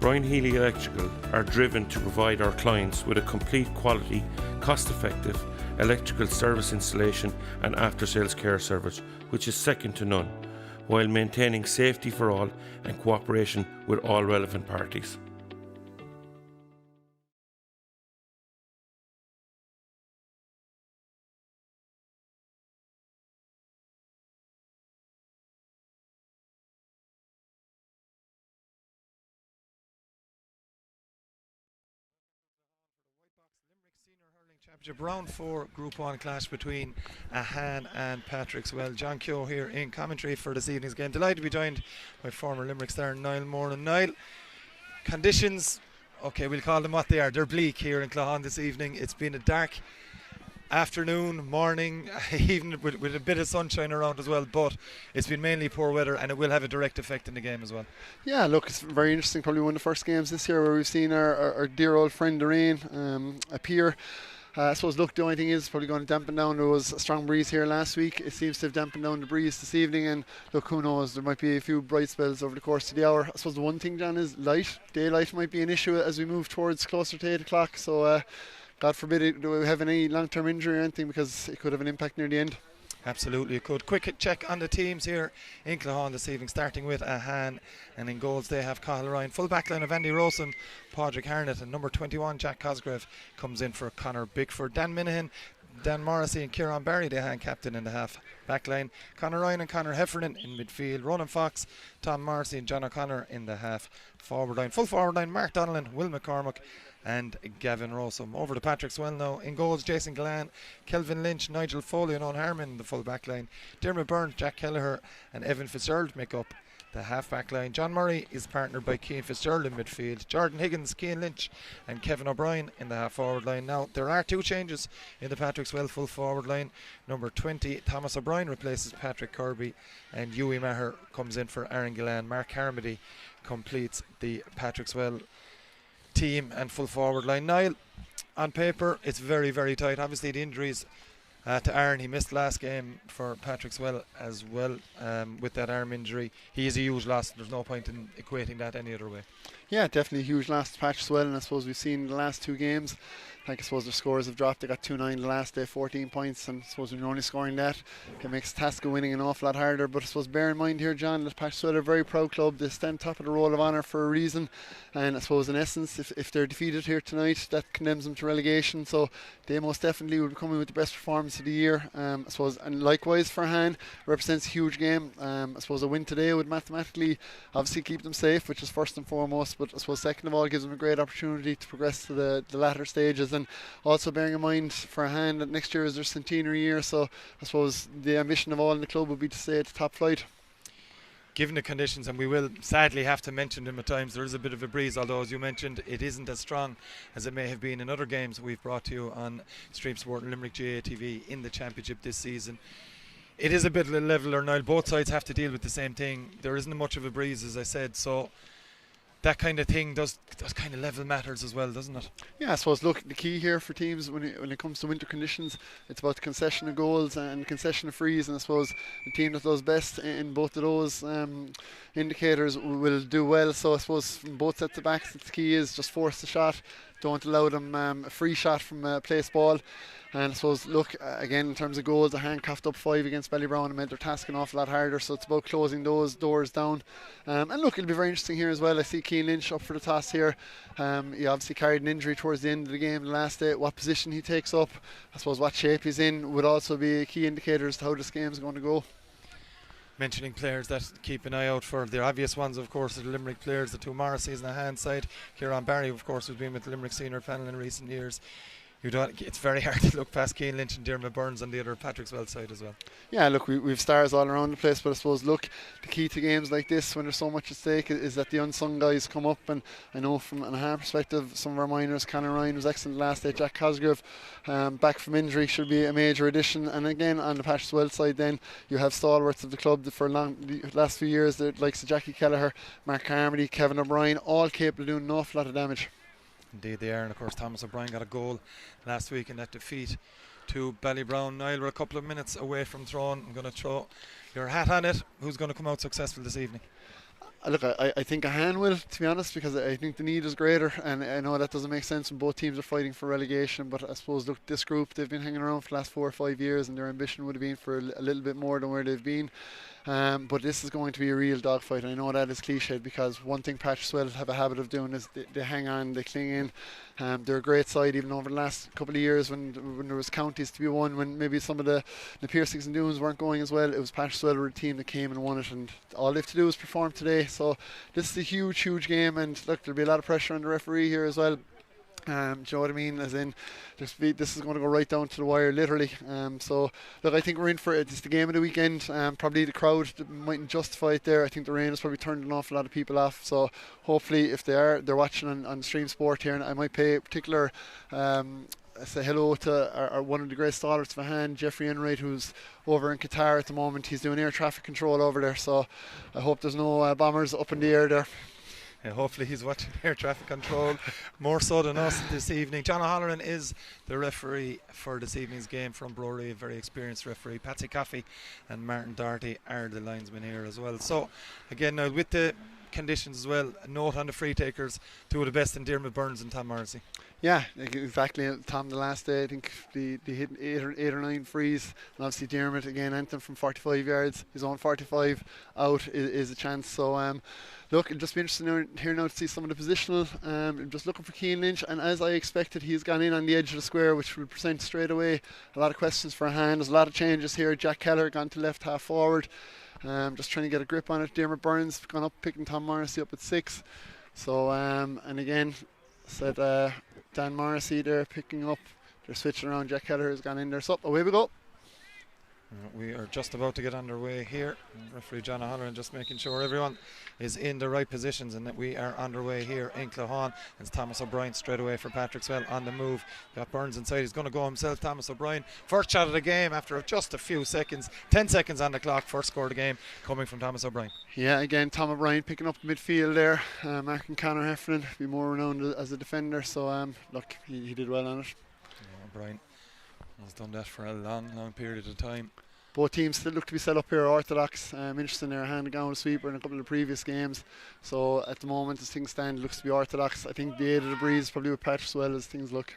Brian Healy Electrical are driven to provide our clients with a complete, quality, cost-effective electrical service installation and after-sales care service, which is second to none, while maintaining safety for all and cooperation with all relevant parties. Championship round 4 Group 1 clash between Ahane and Patrickswell. John Keogh here in commentary for this evening's game. Delighted to be joined by former Limerick star Niall Moore. And Niall, conditions, okay, we'll call them what they are. They're bleak here in Claghon this evening. It's been a dark afternoon, morning, even with a bit of sunshine around as well, but it's been mainly poor weather and it will have a direct effect in the game as well. Yeah, look, it's very interesting. Probably one of the first games this year where we've seen our dear old friend the rain appear. I suppose, look, the only thing is probably going to dampen down. There was a strong breeze here last week. It seems to have dampened down the breeze this evening, and look, who knows, there might be a few bright spells over the course of the hour. I suppose the one thing, John, is light. Daylight might be an issue as we move towards closer to 8 o'clock, so God forbid do we have any long-term injury or anything, because it could have an impact near the end. Absolutely, it could. Quick check on the teams here in Claghon this evening, starting with Ahane, and in goals they have Cathal Ryan. Full back line of Andy Rosen, Padraig Harnett, and number 21 Jack Cosgrave comes in for Conor Bickford. Dan Minahan, Dan Morrissey and Kieran Barry, the Ahane captain in the half back line. Conor Ryan and Conor Heffernan in midfield. Ronan Fox, Tom Morrissey and John O'Connor in the half forward line. Full forward line, Mark Donnellan, Will McCormick and Gavin Rossum. Over to Patrickswell now. In goals, Jason Gallan, Kelvin Lynch, Nigel Foley and Owen Harmon in the full back line. Dermot Byrne, Jack Kelleher and Evan Fitzgerald make up the half back line. John Murray is partnered by Cian Fitzgerald in midfield. Jordan Higgins, Cian Lynch and Kevin O'Brien in the half forward line. Now there are two changes in the Patrickswell full forward line. Number 20 Thomas O'Brien replaces Patrick Kirby and Hughie Maher comes in for Aaron Gillan. Mark Carmody completes the Patrickswell team and full forward line. Niall, on paper it's very, very tight. Obviously the injuries to Aaron, he missed last game for Patrickswell as well with that arm injury. He is a huge loss. There's no point in equating that any other way. Yeah, definitely a huge loss to Patrickswell, and I suppose we've seen the last two games, like I suppose their scores have dropped. They got 2-9 the last day, 14 points, and I suppose when you're only scoring that, it makes the task of winning an awful lot harder. But I suppose bear in mind here, John, that Patrickswell are a very proud club. They stand top of the roll of honour for a reason, and I suppose in essence, if they're defeated here tonight, that condemns them to relegation. So they most definitely will be coming with the best performance of the year. I suppose, and likewise for Ahane, represents a huge game. I suppose a win today would mathematically obviously keep them safe, which is first and foremost, but I suppose second of all gives them a great opportunity to progress to the latter stages. And also bearing in mind for Ahane that next year is their centenary year, so I suppose the ambition of all in the club would be to stay at the top flight. Given the conditions, and we will sadly have to mention them at times, there is a bit of a breeze, although as you mentioned it isn't as strong as it may have been in other games we've brought to you on Stream Sport and Limerick GATV in the championship this season. It is a bit of a leveler now. Both sides have to deal with the same thing. There isn't much of a breeze, as I said, so that kind of thing does kind of level matters as well, doesn't it? Yeah, I suppose, look, the key here for teams when it comes to winter conditions, it's about the concession of goals and concession of frees, and I suppose the team that does best in both of those indicators will do well. So I suppose from both sets of backs, the key is just force the shot, don't allow them a free shot from a place ball. And I suppose, look, again, in terms of goals, Ahane coughed up 5 against Ballybrown and made their task an awful lot harder, so it's about closing those doors down. And look, it'll be very interesting here as well. I see Cian Lynch up for the toss here. He obviously carried an injury towards the end of the game the last day. What position he takes up, I suppose what shape he's in, would also be a key indicator as to how this game is going to go. Mentioning players that keep an eye out for, the obvious ones of course are the Limerick players, the two Morrisseys on the Ahane side. Kieran Barry of course has been with the Limerick senior panel in recent years. It's very hard to look past Cian Lynch and Dermot Burns on the other Patrickswell side as well. Yeah, look, we've stars all around the place, but I suppose, look, the key to games like this when there's so much at stake is that the unsung guys come up. And I know from an Ahane perspective, some of our minors, Conor Ryan was excellent last day, Jack Cosgrave back from injury should be a major addition. And again, on the Patrickswell side then, you have stalwarts of the club for the last few years, the likes of Jackie Kelleher, Mark Carmody, Kevin O'Brien, all capable of doing an awful lot of damage. Indeed they are, and of course Thomas O'Brien got a goal last week in that defeat to Ballybrown. Niall, we're a couple of minutes away from throwing. I'm going to throw your hat on it. Who's going to come out successful this evening? Look, I think Ahane will, to be honest, because I think the need is greater, and I know that doesn't make sense when both teams are fighting for relegation, but I suppose, look, this group, they've been hanging around for the last 4 or 5 years, and their ambition would have been for a little bit more than where they've been. But this is going to be a real dogfight. I know that is cliched, because one thing Patrickswell have a habit of doing is they hang on, they cling in. They're a great side, even over the last couple of years when there was counties to be won, when maybe some of the Piercings and Doones weren't going as well. It was Patrickswell were the team that came and won it, and all they have to do is perform today. So this is a huge game, and look, there'll be a lot of pressure on the referee here as well. Do you know what I mean? As in, this is going to go right down to the wire, literally. So, look, I think we're in for it. It's the game of the weekend. Probably the crowd mightn't justify it there. I think the rain has probably turned an awful lot of people off. So, hopefully, if they're watching on Stream Sport here, and I might pay particular say hello to one of the great stalwarts of Ahane, Jeffrey Enright, who's over in Qatar at the moment. He's doing air traffic control over there. So, I hope there's no bombers up in the air there. Hopefully he's watching air traffic control more so than us this evening. John O'Halloran is the referee for this evening's game from Brewery, a very experienced referee. Patsy Coffey and Martin Doherty are the linesmen here as well. So again, now with the conditions as well, a note on the free takers, two of the best in Diarmuid Burns and Tom Morrissey. Yeah, exactly. Tom, the last day, I think they hit eight or nine frees, and obviously Diarmuid again, Anthem from 45 yards, his own 45 out is a chance. So look, it'll just be interesting here now to see some of the positional. I'm just looking for Cian Lynch, and as I expected, he's gone in on the edge of the square, which will present straight away a lot of questions for Ahane. There's a lot of changes here. Jack Keller gone to left half forward, just trying to get a grip on it. Diarmuid Burns gone up, picking Tom Morrissey up at 6. So and again, said Dan Morrissey there picking up. They're switching around. Jack Keller has gone in there. So away we go. We are just about to get underway here. Referee John O'Halloran just making sure everyone is in the right positions and that we are underway here in Clohan. It's Thomas O'Brien straight away for Patrickswell on the move. Got Burns inside. He's going to go himself. Thomas O'Brien, first shot of the game after just a few seconds. 10 seconds on the clock. First score of the game coming from Thomas O'Brien. Yeah, again, Tom O'Brien picking up the midfield there. Mark and Conor Heffernan, be more renowned as a defender. So look, he did well on it. Yeah, O'Brien has done that for a long period of time. Both teams still look to be set up here orthodox. Interesting there, hand down with sweeper in a couple of the previous games. So at the moment, as things stand, it looks to be orthodox. I think the 8 of the breeze probably with Patrickswell as things look.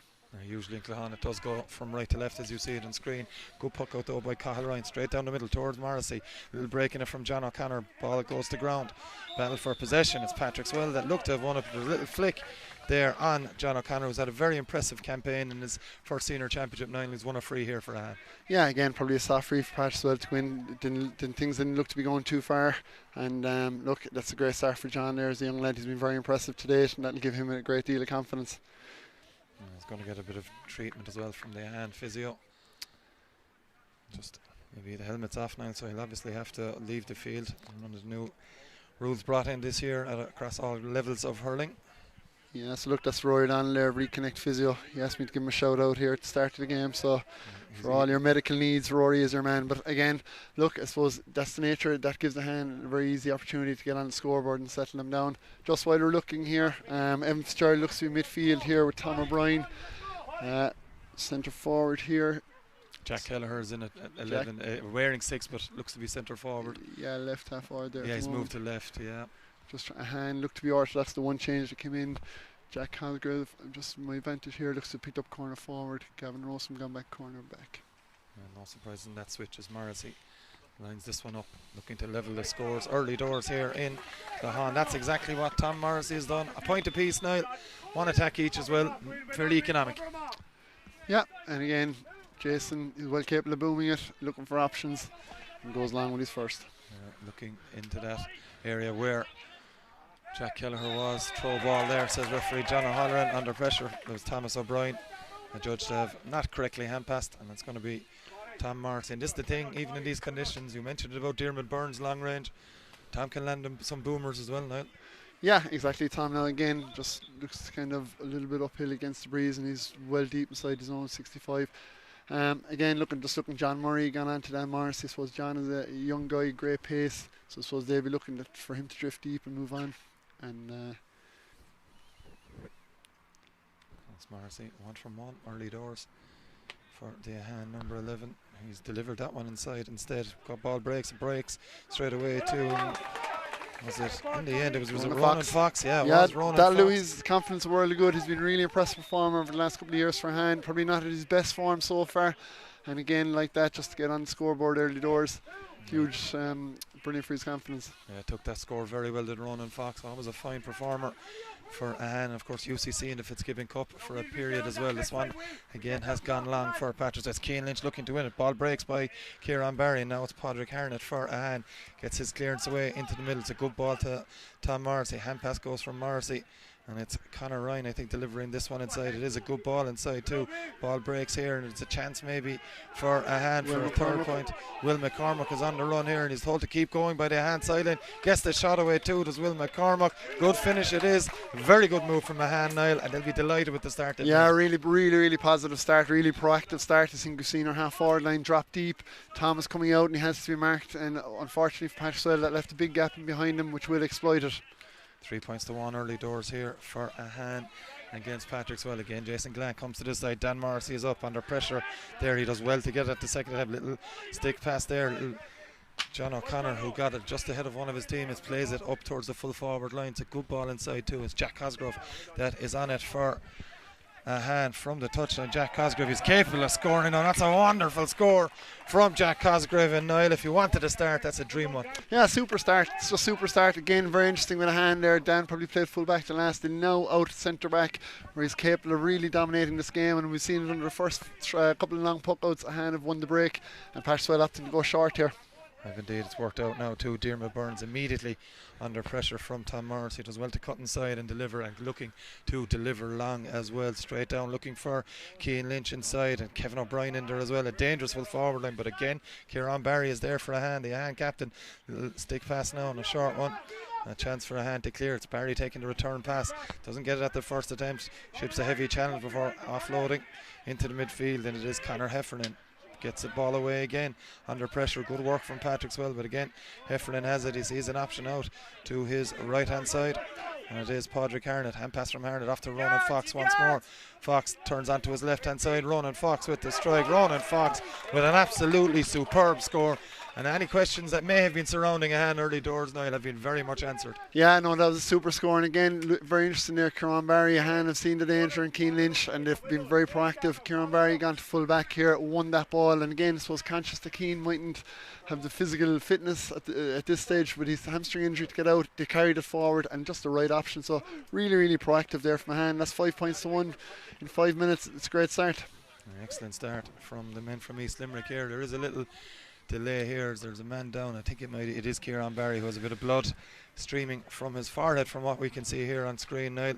Usually in Clohan it does go from right to left as you see it on screen. Good puck out though by Cahill Ryan, straight down the middle towards Morrissey. Little break in it from John O'Connor. Ball goes to ground. Battle for possession. It's Patrickswell that looked to have won it with a little flick there on John O'Connor, who's had a very impressive campaign in his first senior championship 9. He's won a free here for Ahane. Yeah, again, probably a soft free for Patrickswell to win. Things didn't look to be going too far. And look, that's a great start for John there as a young lad. He's been very impressive to date, and that'll give him a great deal of confidence. He's going to get a bit of treatment as well from the Ahane physio. Just maybe the helmet's off now, so he'll obviously have to leave the field. One of the new rules brought in this year across all levels of hurling. Yeah, so look, that's Rory Donnell there, Reconnect Physio. He asked me to give him a shout out here at the start of the game, so for all your medical needs, Rory is your man. But again, look, I suppose that's the nature. That gives the Hand a very easy opportunity to get on the scoreboard and settle them down. Just while we're looking here, Evan Fitzgerald looks to be midfield here with Tom O'Brien. Centre forward here. Jack Kelleher's in at 11, wearing 6, but looks to be centre forward. Yeah, left half forward there. Yeah, he's moved to left, yeah. Just a hand looked to be orthodox. The one change that came in. Jack Halgrave, just my advantage here, looks to have picked up corner forward. Gavin Rossum gone back corner back. No surprise in that switch as Morrissey lines this one up, looking to level the scores. Early doors here in Ahane. That's exactly what Tom Morrissey has done. A point apiece now, one attack each as well. Fairly economic. Yeah, and again, Jason is well capable of booming it, looking for options, and goes along with his first. Looking into that area where Jack Kelleher was. Throw ball there, says referee John O'Halloran. Under pressure, there was Thomas O'Brien, adjudged to have not correctly hand passed, and it's going to be Tom Morrissey. And this is the thing, even in these conditions, you mentioned about Diarmuid Burns long range. Tom can land him some boomers as well now. Yeah, exactly. Tom now again just looks kind of a little bit uphill against the breeze, and he's well deep inside his own 65. Again, looking John Murray gone on to Dan Morrissey. I suppose John is a young guy, great pace, so I suppose they'll be looking for him to drift deep and move on. And that's Morrissey, 1 from 1, early doors for the Ahane number 11. He's delivered that one inside instead. Got ball breaks straight away to Was it in the end? Was it Ronan Ronan Fox. Fox? Yeah, it Yeah, was Ronan that Fox. Louis' confidence is really good. He's been really impressive performer over the last couple of years for Ahane. Probably not at his best form so far. And again, like that, just to get on the scoreboard early doors. Huge, brilliant for his confidence. Yeah, took that score very well, did Ronan Fox. That was a fine performer for Ahane. Of course, UCC in the Fitzgibbon Cup for a period as well. This one, again, has gone long for Patrick. That's Cian Lynch looking to win it. Ball breaks by Kieran Barry, and now it's Padraig Harnett for Ahane. Gets his clearance away into the middle. It's a good ball to Tom Morrissey. Hand pass goes from Morrissey. And it's Conor Ryan, I think, delivering this one inside. It is a good ball inside too. Ball breaks here, and it's a chance maybe for Ahane for a third point. Will McCormack is on the run here, and he's told to keep going by the Ahane sideline. Gets the shot away too. Does Will McCormack? Good finish it is. Very good move from Ahane, Niall, and they'll be delighted with the start. Yeah, really positive start. Really proactive start. I think we've seen our half forward line drop deep. Thomas coming out, and he has to be marked. And unfortunately for Patrickswell, that left a big gap in behind him, which will exploit it. 3 points to 1 early doors here for Ahane against Patrickswell. Again, Jason Glenn comes to this side. Dan Morrissey is up under pressure there. He does well to get at the second half. Little stick pass there. John O'Connor, who got it just ahead of one of his teammates, plays it up towards the full forward line. It's a good ball inside too. It's Jack Cosgrove that is on it for Ahane from the touchline. Jack Cosgrove is capable of scoring. Now that's a wonderful score from Jack Cosgrove. And Niall, if you wanted to start, that's a dream one. Yeah, super start. It's just super start. Again, very interesting with Ahane there. Dan probably played full back the last, and now out centre back, where he's capable of really dominating this game. And we've seen it under the first couple of long puck outs. Ahane have won the break, and Patrickswell opting to go short here. Indeed, it's worked out now too. Diarmuid Burns immediately under pressure from Tom Morrissey. Does well to cut inside and deliver, and looking to deliver long as well. Straight down looking for Cian Lynch inside, and Kevin O'Brien in there as well. A dangerous full forward line, but again Kieran Barry is there for Ahane, the Ahane captain. Little stick pass now on a short one. A chance for Ahane to clear. It's Barry taking the return pass. Doesn't get it at the first attempt. Ships a heavy challenge before offloading into the midfield, and it is Conor Heffernan. Gets the ball away again under pressure. Good work from Patrickswell, but again Heffernan has it. He sees an option out to his right hand side, and it is Padraig Harnett. Hand pass from Harnett off to Ronan Fox once more. Fox turns onto his left hand side. Ronan Fox with the strike. Ronan Fox with an absolutely superb score, and any questions that may have been surrounding Ahane early doors now have been very much answered. Yeah, no, that was a super score, and again, very interesting there. Kieran Barry, Ahane have seen the danger in Cian Lynch, and they've been very proactive. Kieran Barry gone to full back here, won that ball, and again, I suppose conscious that Cian mightn't have the physical fitness at this stage with his hamstring injury to get out. They carried it forward, and just the right option. So really proactive there from Ahane. That's 5 points to 1 in 5 minutes. It's a great start. An excellent start from the men from East Limerick here. There is a little delay here as there's a man down. I think it is Kieran Barry, who has a bit of blood streaming from his forehead from what we can see here on screen now.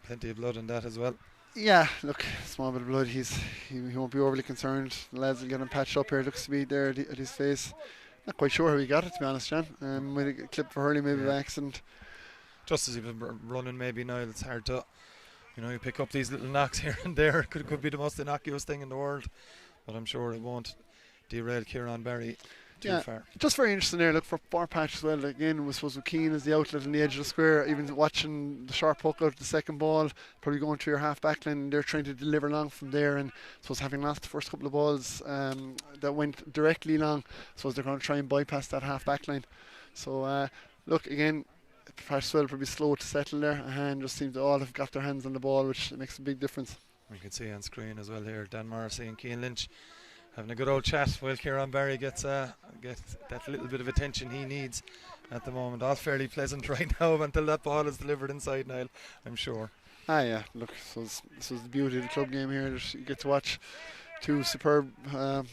Plenty of blood in that as well. Yeah, look, small bit of blood. He won't be overly concerned. The lads will get him patched up here. Looks to be there at his face. Not quite sure how he got it, to be honest, John. Might have clipped for Hurley, maybe by accident. Just as he was running, maybe now it's hard to, you pick up these little knocks here and there. Could be the most innocuous thing in the world, but I'm sure it won't derail Kieran Barry too far. Just very interesting there. Look, for Patrickswell, again, we suppose with Keane as the outlet on the edge of the square, even watching the sharp puck out of the second ball, probably going to your half back line, and they're trying to deliver long from there, and I suppose having lost the first couple of balls that went directly long, I suppose they're going to try and bypass that half back line. So look, again, Patrickswell probably slow to settle there. Ahane just seem to all have got their hands on the ball, which makes a big difference. We can see on screen as well here Dan Morrissey and Cian Lynch having a good old chat while Kieran Barry gets that little bit of attention he needs at the moment. All fairly pleasant right now until that ball is delivered inside, Niall, I'm sure. Yeah, look, this was the beauty of the club game here. You get to watch two superb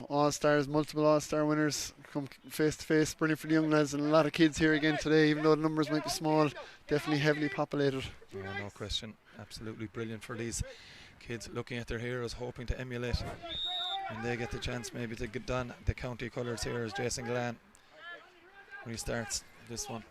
all-stars, multiple all-star winners come face to face. Brilliant for the young lads, and a lot of kids here again today, even though the numbers might be small, definitely heavily populated. Yeah, no question. Absolutely brilliant for these kids looking at their heroes, hoping to emulate. And they get the chance maybe to get done the county colours here as Jason Glenn restarts this one.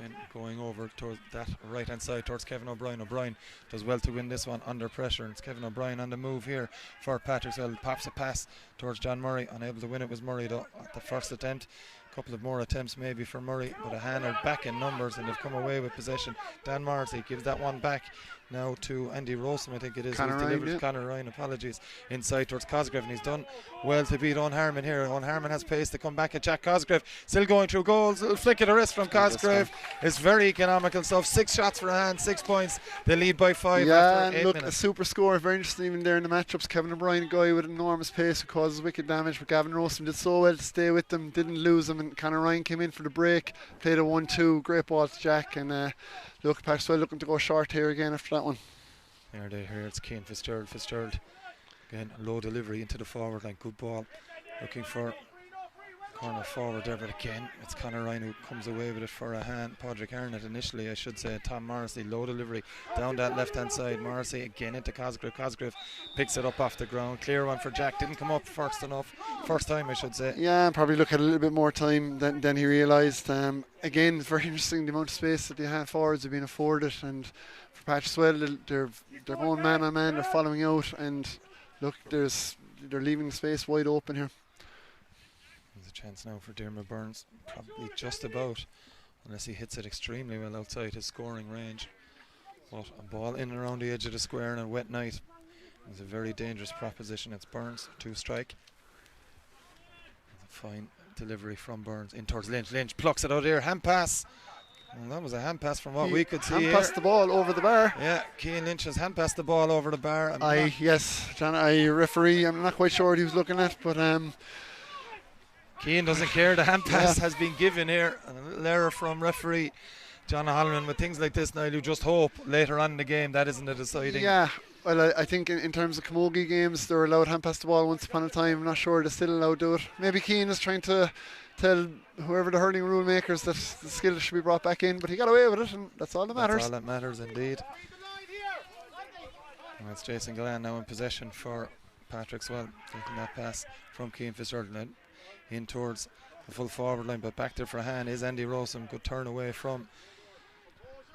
And going over towards that right hand side towards Kevin O'Brien. O'Brien does well to win this one under pressure, and it's Kevin O'Brien on the move here for Patrickswell. Pops a pass towards John Murray. Unable to win it was Murray though at the first attempt. A couple of more attempts maybe for Murray, but Ahane are back in numbers and they've come away with possession. Dan Morrissey gives that one back now to Andy Rosen, I think it is, Conor who's Ryan, delivered yeah. Conor Ryan, apologies, inside towards Cosgrave, and he's done well to beat Owen Harmon here. Owen Harmon has pace to come back at Jack Cosgrave, still going through goals. Little flick of the wrist from Cosgrave. It's very economical stuff. 6 shots for Ahane, 6 points. They lead by 5 Yeah, after and 8 look, minutes. a super score, very interesting even there in the matchups. Kevin O'Brien, a guy with enormous pace who causes wicked damage, but Gavin Rosen did so well to stay with them, didn't lose them, and Conor Ryan came in for the break, played a 1-2, great ball to Jack, and look, Patrickswell looking to go short here again after that one. There they here, it's Cian Fitzgerald. Fitzgerald again, low delivery into the forward line, good ball, looking for corner forward there, but again it's Conor Ryan who comes away with it for Ahane. Patrick Arnott initially, I should say. Tom Morrissey, low delivery down that left hand side. Morrissey again into Cosgrave. Cosgrave picks it up off the ground, clear one for Jack, didn't come up first time I should say. Yeah, probably look at a little bit more time than he realised. Again, it's very interesting the amount of space that the Ahane forwards have been afforded, and for Patrickswell they're going man on man, they're following out, and look, they're leaving the space wide open here. There's a chance now for Dermot Burns, probably just about, unless he hits it extremely well outside his scoring range. But a ball in and around the edge of the square on a wet night is a very dangerous proposition. It's Burns, 2 strike. Fine delivery from Burns in towards Lynch. Lynch plucks it out here, hand pass. Well, that was a hand pass from what we could see hand here. passed the ball over the bar. Yeah, Cian Lynch has hand passed the ball over the bar. Yes, John, referee, I'm not quite sure what he was looking at, but Cian doesn't care. The hand pass has been given here. And a little error from referee John O'Halloran. With things like this, now you just hope later on in the game that isn't a deciding. Yeah, well, I think in terms of camogie games, they're allowed hand pass the ball once upon a time. I'm not sure they're still allowed to do it. Maybe Cian is trying to tell whoever the hurling rule makers that the skill should be brought back in, but he got away with it, and that's all that matters. That's all that matters indeed. And it's Jason Gallan now in possession for Patrickswell, taking that pass from Cian Fitzgerald in towards the full forward line, but back there for Ahane is Andy Rosen. Good turn away from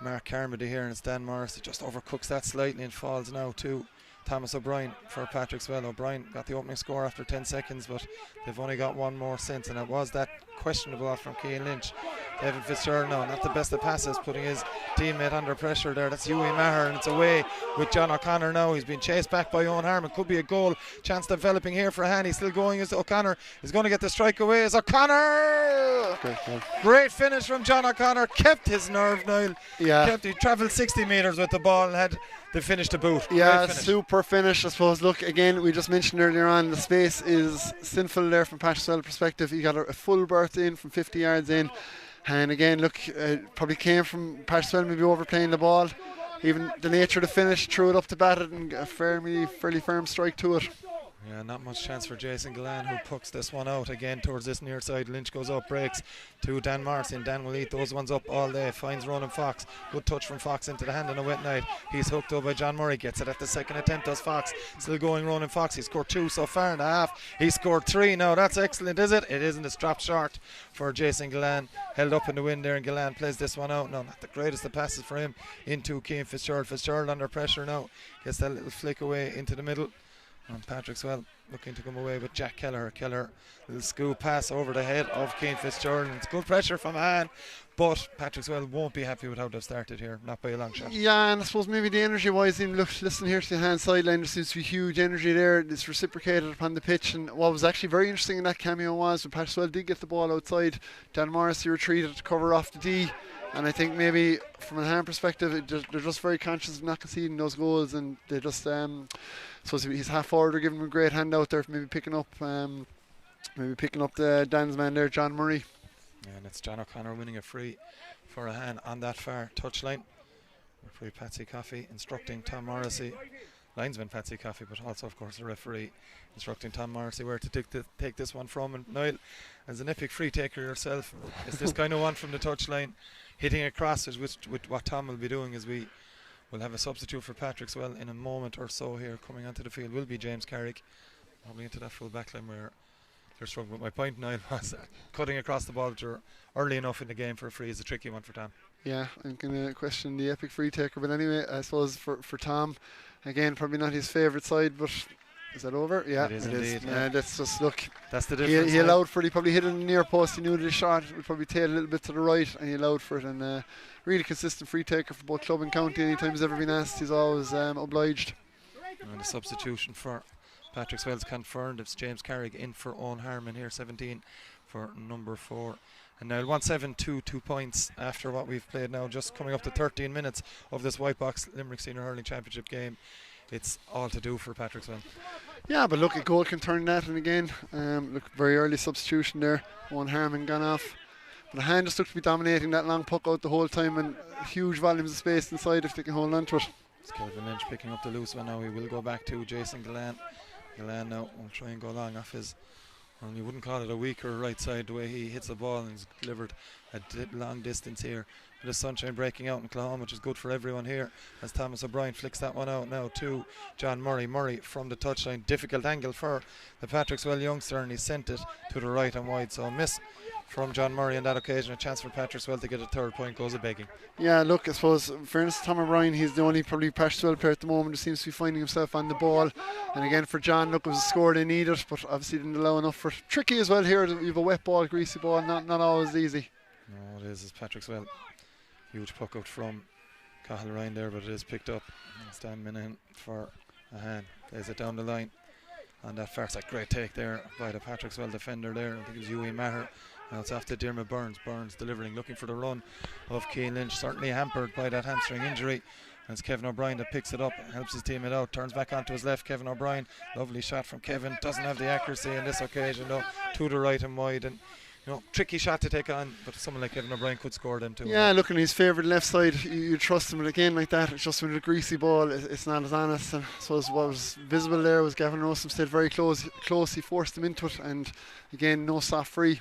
Mark Carmody here, and it's Dan Morris. He just overcooks that slightly and falls now to Thomas O'Brien for Patrickswell. O'Brien got the opening score after 10 seconds, but they've only got one more since, and it was that questionable off from Cian Lynch. David Fitzgerald now, not the best of passes, putting his teammate under pressure there. That's Hughie Maher, and it's away with John O'Connor now. He's been chased back by Owen Harmon. Could be a goal. Chance developing here for Ahane. He's still going as O'Connor is going to get the strike away as O'Connor. Great finish from John O'Connor. Kept his nerve, Niall. Yeah. He travelled 60 metres with the ball and had the finish to boot. Yeah, super finish, I suppose. Look, again, we just mentioned earlier on, the space is sinful there from Patrickswell perspective. He got a full berth in from 50 yards in. And again, look, probably came from Patrickswell maybe overplaying the ball. Even the nature of the finish, threw it up to bat it and a fairly firm strike to it. Yeah, not much chance for Jason Gallan, who pucks this one out again towards this near side. Lynch goes up, breaks to Dan Morrison. Dan will eat those ones up all day. Finds Ronan Fox. Good touch from Fox into the hand on a wet night. He's hooked up by John Murray. Gets it at the second attempt, does Fox. Still going Ronan Fox. He scored 2 so far in the half. He scored 3 now. That's excellent, is it? It isn't. It's dropped short for Jason Gallan. Held up in the wind there, and Gallan plays this one out. No, not the greatest of passes for him into Cian Fitzgerald. Fitzgerald under pressure now. Gets that little flick away into the middle. And Patrickswell looking to come away with Jack Kelleher. Kelleher, little scoop pass over the head of Cian Fitzgerald. It's good pressure from Ahane, but Patrickswell won't be happy with how they've started here, not by a long shot. Yeah, and I suppose maybe the energy wise, listen here to the Ahane sideline, there seems to be huge energy there. It's reciprocated upon the pitch, and what was actually very interesting in that cameo was when Patrickswell did get the ball outside, Dan Morrissey retreated to cover off the D. And I think maybe from a Ahane perspective, they're just very conscious of not conceding those goals, and they just so he's half forward. They're giving him a great hand out there, maybe picking up the Dan's man there, John Murray. Yeah, and it's John O'Connor winning a free for Ahane on that far touchline. Referee Patsy Coffey instructing Tom Morrissey, linesman Patsy Coffey, but also of course the referee instructing Tom Morrissey where to take this one from. And Niall, as an epic free taker yourself, is this kind of one from the touchline hitting across it with what Tom will be doing, is we will have a substitute for Patrickswell in a moment or so here. Coming onto the field will be James Carrick, probably into that full back line where they're struggling. But my point, Niall, was cutting across the ball early enough in the game for a free is a tricky one for Tom. Yeah, I'm going to question the epic free taker, but anyway, I suppose for Tom, again, probably not his favourite side, but Is that over? Yeah, It is indeed, yeah. That's just, look, That's the difference. he allowed for it. He probably hit it in the near post. He knew that his shot would probably tail a little bit to the right, and he allowed for it. And really consistent free taker for both club and county. Anytime he's ever been asked, he's always obliged. And the substitution for Patrickswell's confirmed. It's James Carrick in for Owen Harmon here, 17 for number 4. And now 1-7-2, 2 points after what we've played now, just coming up to 13 minutes of this Whitebox Limerick Senior Hurling Championship game. It's all to do for Patrickswell. Yeah, but look, a goal can turn that. And again, look, very early substitution there. Owen Harmon gone off. But Ahane just looked to be dominating that long puck out the whole time, and huge volumes of space inside if they can hold on to it. It's Kelvin Lynch picking up the loose one now. He will go back to Jason Gillan. Gillan now will try and go long off his, well, you wouldn't call it a weaker right side, the way he hits the ball, and he's delivered a long distance here. The sunshine breaking out in Clough, which is good for everyone here, as Thomas O'Brien flicks that one out now to John Murray. Murray from the touchline, difficult angle for the Patrickswell youngster, and he sent it to the right and wide. So a miss from John Murray on that occasion. A chance for Patrickswell to get a third point goes a begging. Yeah, look, I suppose, in fairness to Tom O'Brien, he's the only probably Patrickswell player at the moment who seems to be finding himself on the ball. And again, for John, look, it was a score they needed, but obviously didn't allow enough for tricky as well here. You have a wet ball, greasy ball, not always easy. No, it is Patrickswell. Huge puck out from Cathal Ryan there, but it is picked up. Stan Minahan for Ahane. Plays it down the line on that far side. Great take there by the Patrickswell defender there. I think it was Huey Maher. Now it's after Dermot Burns. Burns delivering, looking for the run of Cian Lynch. Certainly hampered by that hamstring injury. And it's Kevin O'Brien that picks it up, helps his teammate out, turns back onto his left. Kevin O'Brien, lovely shot from Kevin. Doesn't have the accuracy in this occasion though. To the right and wide. And tricky shot to take on, but someone like Kevin O'Brien could score them too. Yeah, looking at his favourite left side, you trust him, but again like that, it's just with a greasy ball, it's not as honest. And so what was visible there was Gavin Rossum stayed very close, he forced him into it, and again, no soft free.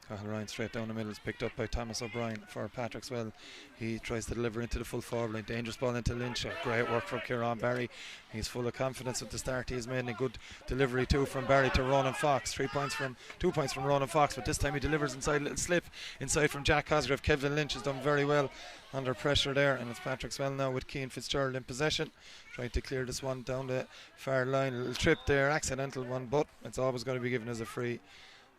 Cathal Ryan straight down the middle is picked up by Thomas O'Brien for Patrickswell. He tries to deliver into the full forward line. Dangerous ball into Lynch. Great work from Kieran Barry. He's full of confidence at the start. He's made a good delivery too from Barry to Ronan Fox. 2 points from Ronan Fox, but this time he delivers inside, a little slip inside from Jack Cosgrave. Kevin Lynch has done very well under pressure there, and it's Patrickswell now with Cian Fitzgerald in possession, trying to clear this one down the far line. A little trip there, accidental one, but it's always going to be given as a free.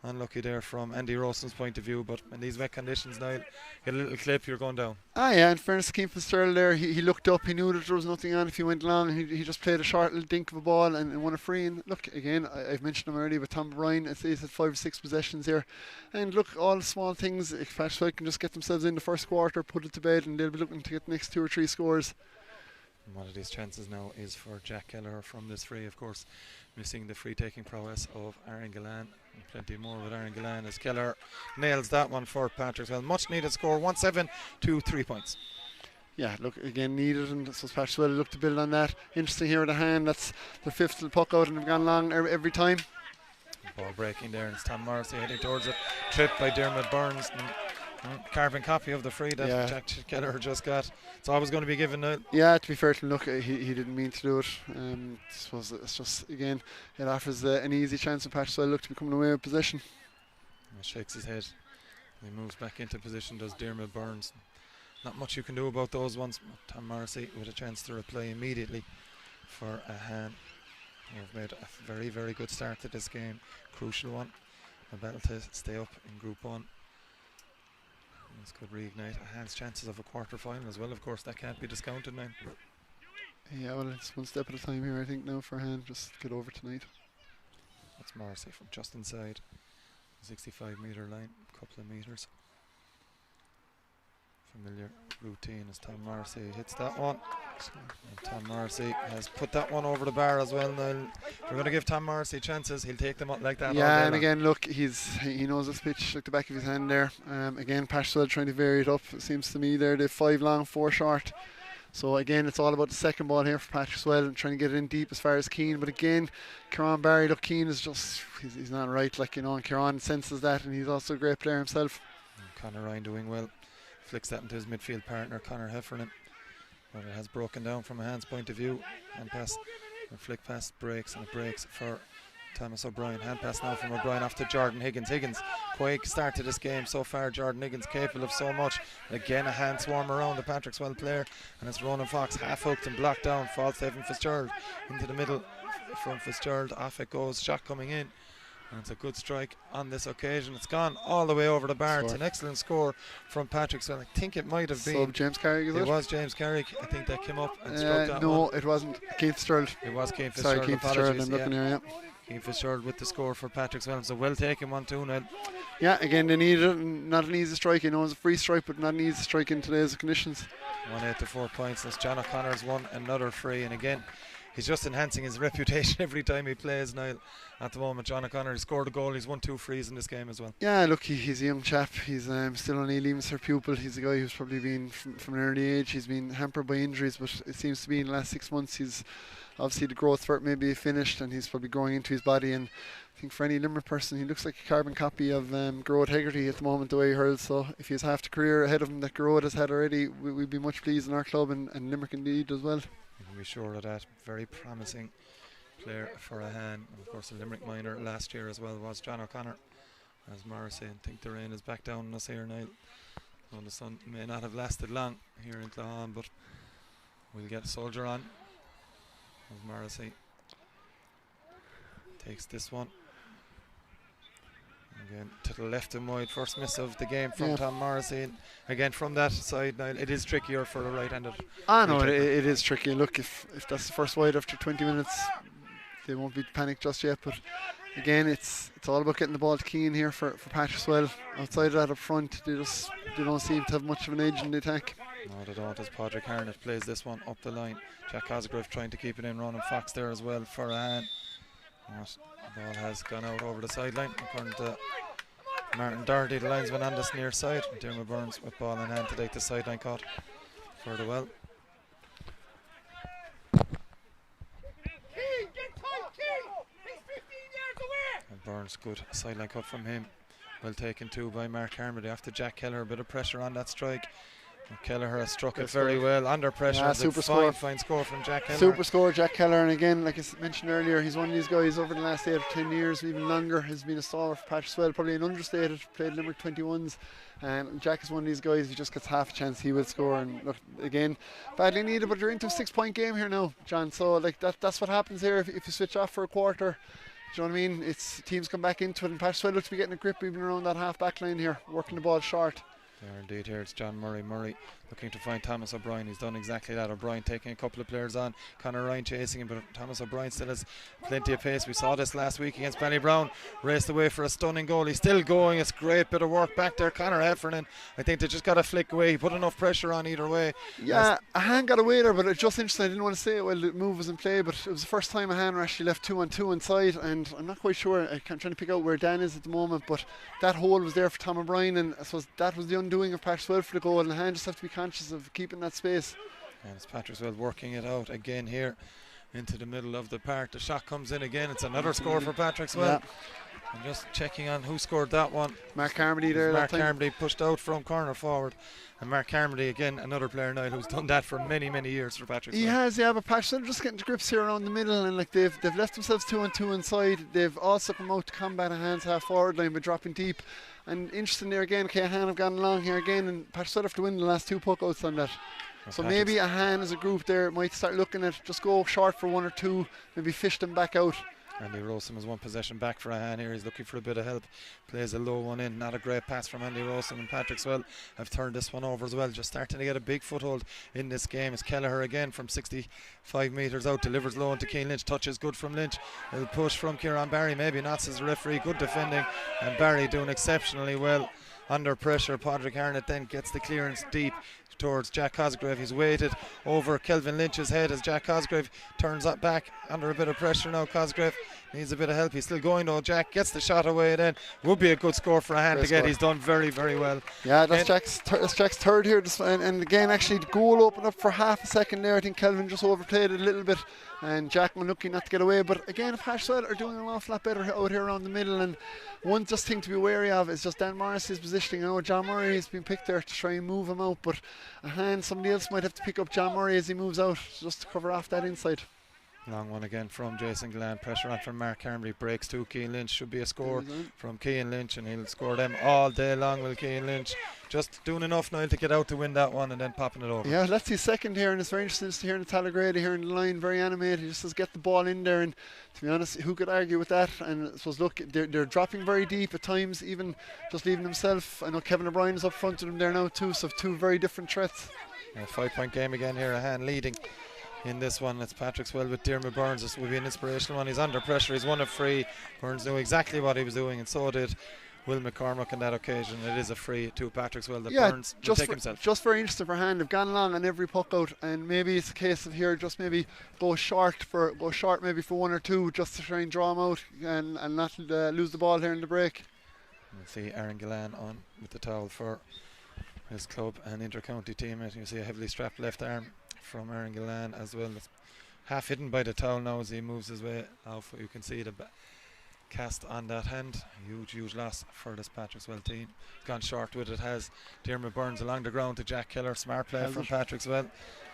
Unlucky there from Andy Rawson's point of view, but in these wet conditions now, get a little clip, you're going down. Yeah, in fairness to Cian Fitzgerald there, he looked up, he knew that there was nothing on if he went long, he just played a short little dink of a ball and won a free. And look, again, I've mentioned him already, but Tom Bryan, he's had 5 or 6 possessions here, and look, all the small things, if Patrickswell can just get themselves in the first quarter, put it to bed, and they'll be looking to get the next 2 or 3 scores. And one of these chances now is for Jack Kelleher from this free, of course, missing the free taking prowess of Aaron Gillan. And plenty more with Aaron Gillan as Kelleher nails that one for Patrickswell. Much needed score, 1-7 to 3 points. Yeah, look, again needed, and so Patrickswell look to build on that. Interesting here with Ahane, that's their 5th little puck out, and they've gone long every time. Ball breaking there, and it's Tom Morrissey heading towards it. Tripped by Dermot Burns. Carbon copy of the free that Jack Kelleher just got. It's always going to be given now. Yeah, to be fair to him, look, he didn't mean to do it. I suppose it's just, again, it offers an easy chance for Patrickswell look to be coming away with possession. He shakes his head. He moves back into position, does Dermot Burns. Not much you can do about those ones. Tom Morrissey with a chance to reply immediately for Ahane. They've made a very, very good start to this game. Crucial one. A battle to stay up in Group 1. This could reignite Ahane's chances of a quarter final as well. Of course, that can't be discounted now. Yeah, well, it's one step at a time here, I think, now for Ahane. Just get over tonight. That's Morrissey from just inside 65-metre line, a couple of metres. Familiar routine as Tom Morrissey hits that one. And Tom Morrissey has put that one over the bar as well. Now, if we're going to give Tom Morrissey chances, he'll take them up like that. Yeah, and again, look, he knows this pitch like the back of his hand there. Again, Patrickswell trying to vary it up. It seems to me there they've 5 long, 4 short. So again, it's all about the second ball here for Patrickswell and trying to get it in deep as far as Keane. But again, Kieran Barry, look, Keane is just, he's not right, like, and Kieran senses that, and he's also a great player himself. And Conor Ryan doing well. Flicks that into his midfield partner, Conor Heffernan. But it has broken down from Ahane's point of view. And pass, a flick pass breaks, and it breaks for Thomas O'Brien, hand pass now from O'Brien off to Jordan Higgins. Higgins, quick start to this game so far. Jordan Higgins capable of so much. Again, a hand swarm around the Patrickswell player, and it's Ronan Fox half hooked and blocked down. Falls to Evan Fitzgerald into the middle from Fitzgerald. Off it goes, shot coming in. And it's a good strike on this occasion. It's gone all the way over the bar. It's an excellent score from Patrickswell. I think it might have been James Carrick, is it? It was James Carrick. I think that came up and struck that no, one. it wasn't. Keith Fitzgerald. It was Keith Fitzgerald. Sorry, Keith Fitzgerald. I'm looking here, yeah. Keith Fitzgerald with the score for Patrickswell. So well taken 1-2 now. Yeah, again, they needed it. Not an easy strike. You know, it's a free strike, but not an easy strike in today's conditions. 1-8 to 4 points. As John O'Connor's won another free. And again, he's just enhancing his reputation every time he plays, Niall. At the moment, John O'Connor scored a goal. He's won 2 frees in this game as well. Yeah, look, he's a young chap. He's still only leaving cert pupil. He's a guy who's probably been, from an early age, he's been hampered by injuries, but it seems to be in the last 6 months he's obviously the growth spurt maybe finished and he's probably growing into his body. And I think for any Limerick person, he looks like a carbon copy of Garrod Hegarty at the moment, the way he hurls. So if he has half the career ahead of him that Garrod has had already, we'd be much pleased in our club and Limerick indeed as well. You can be sure of that. Very promising player for Ahane. And of course, the Limerick minor last year as well was John O'Connor. As Morrissey, I think the rain is back down on us here now. Well, the sun may not have lasted long here in Clahan, but we'll get a soldier on. As Morrissey takes this one. Again, to the left and wide, first miss of the game from Tom Morrissey. And again, from that side, now it is trickier for the right-handed. No, it is tricky. Look, if that's the first wide after 20 minutes, they won't be panicked just yet. But again, it's all about getting the ball to Keane here for Patrickswell. Outside of that up front, they don't seem to have much of an edge in the attack. No, they don't, as Patrick Harnett plays this one up the line. Jack Cosgrove trying to keep it in, Ronan Fox there as well for Ahane. The ball has gone out over the sideline according to Martin Doherty, the linesman on this near side. Dermot Burns with ball in hand to take the sideline cut for the well. And Burns, good sideline cut from him. Well taken too by Mark Carmody after Jack Kelleher. A bit of pressure on that strike. Kelleher has struck it very well under pressure. Yeah, super score. Fine score from Jack Kelleher. Super score, Jack Kelleher. And again, like I mentioned earlier, he's one of these guys over the last 8 or 10 years, even longer, has been a star for Patrickswell, probably an understated, played Limerick 21s. And Jack is one of these guys, if he just gets half a chance, he will score. And look, again, badly needed, but you're into a 6-point game here now, John. So like that's what happens here if you switch off for a quarter. Do you know what I mean? It's teams come back into it, and Patrickswell looks to be getting a grip even around that half back line here, working the ball short. There indeed, here it's John Murray. Murray looking to find Thomas O'Brien. He's done exactly that. O'Brien taking a couple of players on. Conor Ryan chasing him, but Thomas O'Brien still has plenty of pace. We saw this last week against Ballybrown. Raced away for a stunning goal. He's still going. It's a great bit of work back there. Conor Heffernan, I think they just got to flick away. He put enough pressure on either way. Yeah, Ahane got away there, but it's just interesting. I didn't want to say it while the move was in play, but it was the first time Ahane were actually left 2-on-2 inside, and I'm not quite sure. I'm trying to pick out where Dan is at the moment, but that hole was there for Tom O'Brien, and I suppose that was the undoing of Patrickswell for the goal, and Ahane just have to be conscious of keeping that space. And it's Patrickswell working it out again here into the middle of the park. The shot comes in again. It's another score for Patrickswell. Yeah. I'm just checking on who scored that one. Mark Carmody there. Mark Carmody pushed out from corner forward. And Mark Carmody, again, another player now who's done that for many, many years for Patrickswell. He has, yeah, but Patrickswell just getting to grips here around the middle, and like they've left themselves 2-on-2 inside. They've also come out to combat Ahane's half forward line by dropping deep. And interesting there again, Ahane have gone along here again, and Patrickswell have to win the last 2 puckouts on that. So maybe Ahane as a group there might start looking at just go short for 1 or 2, maybe fish them back out. Andy Rossum has one possession back for Ahane here. He's looking for a bit of help. Plays a low one in. Not a great pass from Andy Rossum, and Patrickswell have turned this one over as well. Just starting to get a big foothold in this game. It's Kelleher again from 65 metres out. Delivers low into Keane Lynch. Touches good from Lynch. A push from Kieran Barry. Maybe not as a referee. Good defending. And Barry doing exceptionally well under pressure. Patrick Harnett then gets the clearance deep towards Jack Cosgrave. He's waited over Kelvin Lynch's head as Jack Cosgrave turns up back under a bit of pressure now. Cosgrave needs a bit of help. He's still going though. Jack gets the shot away then. Would be a good score for Ahane to get. He's done very, very well. Yeah, that's Jack's third here. And again, actually, the goal opened up for half a second there. I think Kelvin just overplayed it a little bit, and Jack unlucky not to get away. But again, Patrickswell are doing an awful lot better out here around the middle. And one just thing to be wary of is just Dan Morrissey's positioning. I know John Murray has been picked there to try and move him out, but Ahane, somebody else might have to pick up John Murray as he moves out just to cover off that inside. Long one again from Jason Gillan. Pressure on from Mark Carmody. Breaks to Cian Lynch. Should be a score from Cian Lynch, and he'll score them all day long. Will Cian Lynch just doing enough now to get out to win that one and then popping it over. Yeah, that's his second here, and it's very interesting to hear in Tallagrady here in the line, very animated. He just says get the ball in there, and to be honest, who could argue with that? And I suppose look, they're dropping very deep at times, even just leaving himself. I know Kevin O'Brien is up front of them there now too, so two very different threats. A 5-point game again here. Ahane leading in this one. It's Patrickswell with Diarmuid Burns. This will be an inspirational one. He's under pressure. He's won a free. Burns knew exactly what he was doing, and so did Will McCormack on that occasion. It is a free to Patrickswell that Burns will take himself. Just very interesting for Ahane. They've gone long on every puck out, and maybe it's a case of here just maybe go short maybe for one or two, just to try and draw him out and not lose the ball here in the break. We'll see Aaron Gillan on with the towel for his club and inter-county teammate. You see a heavily strapped left arm from Aaron Gillan as well. It's half hidden by the towel now as he moves his way off. You can see the cast on that hand. Huge loss for this Patrickswell team. Gone short with it has Diarmuid Burns along the ground to Jack Kelleher. Smart play from Patrickswell,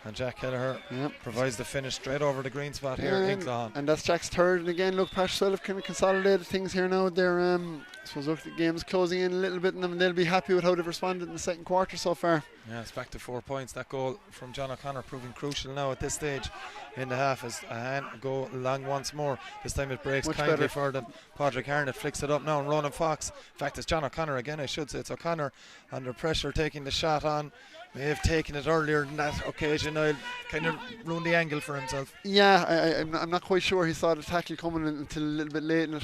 and Jack Kelleher provides the finish straight over the green spot here in Cloughan. And that's Jack's third. And again, look, Patrickswell have kind of consolidated things here now. They're I suppose look, the game's closing in a little bit, and they'll be happy with how they've responded in the second quarter so far. Yeah, it's back to 4 points. That goal from John O'Connor proving crucial now at this stage in the half as Ahane go long once more. This time it breaks Much kindly better for them. Padraig Harnett flicks it up now, and Ronan Fox. In fact, it's John O'Connor again, I should say. It's O'Connor under pressure taking the shot on. May have taken it earlier in that occasion. I'll kind of ruin the angle for himself. Yeah, I'm not quite sure he saw the tackle coming until a little bit late in it.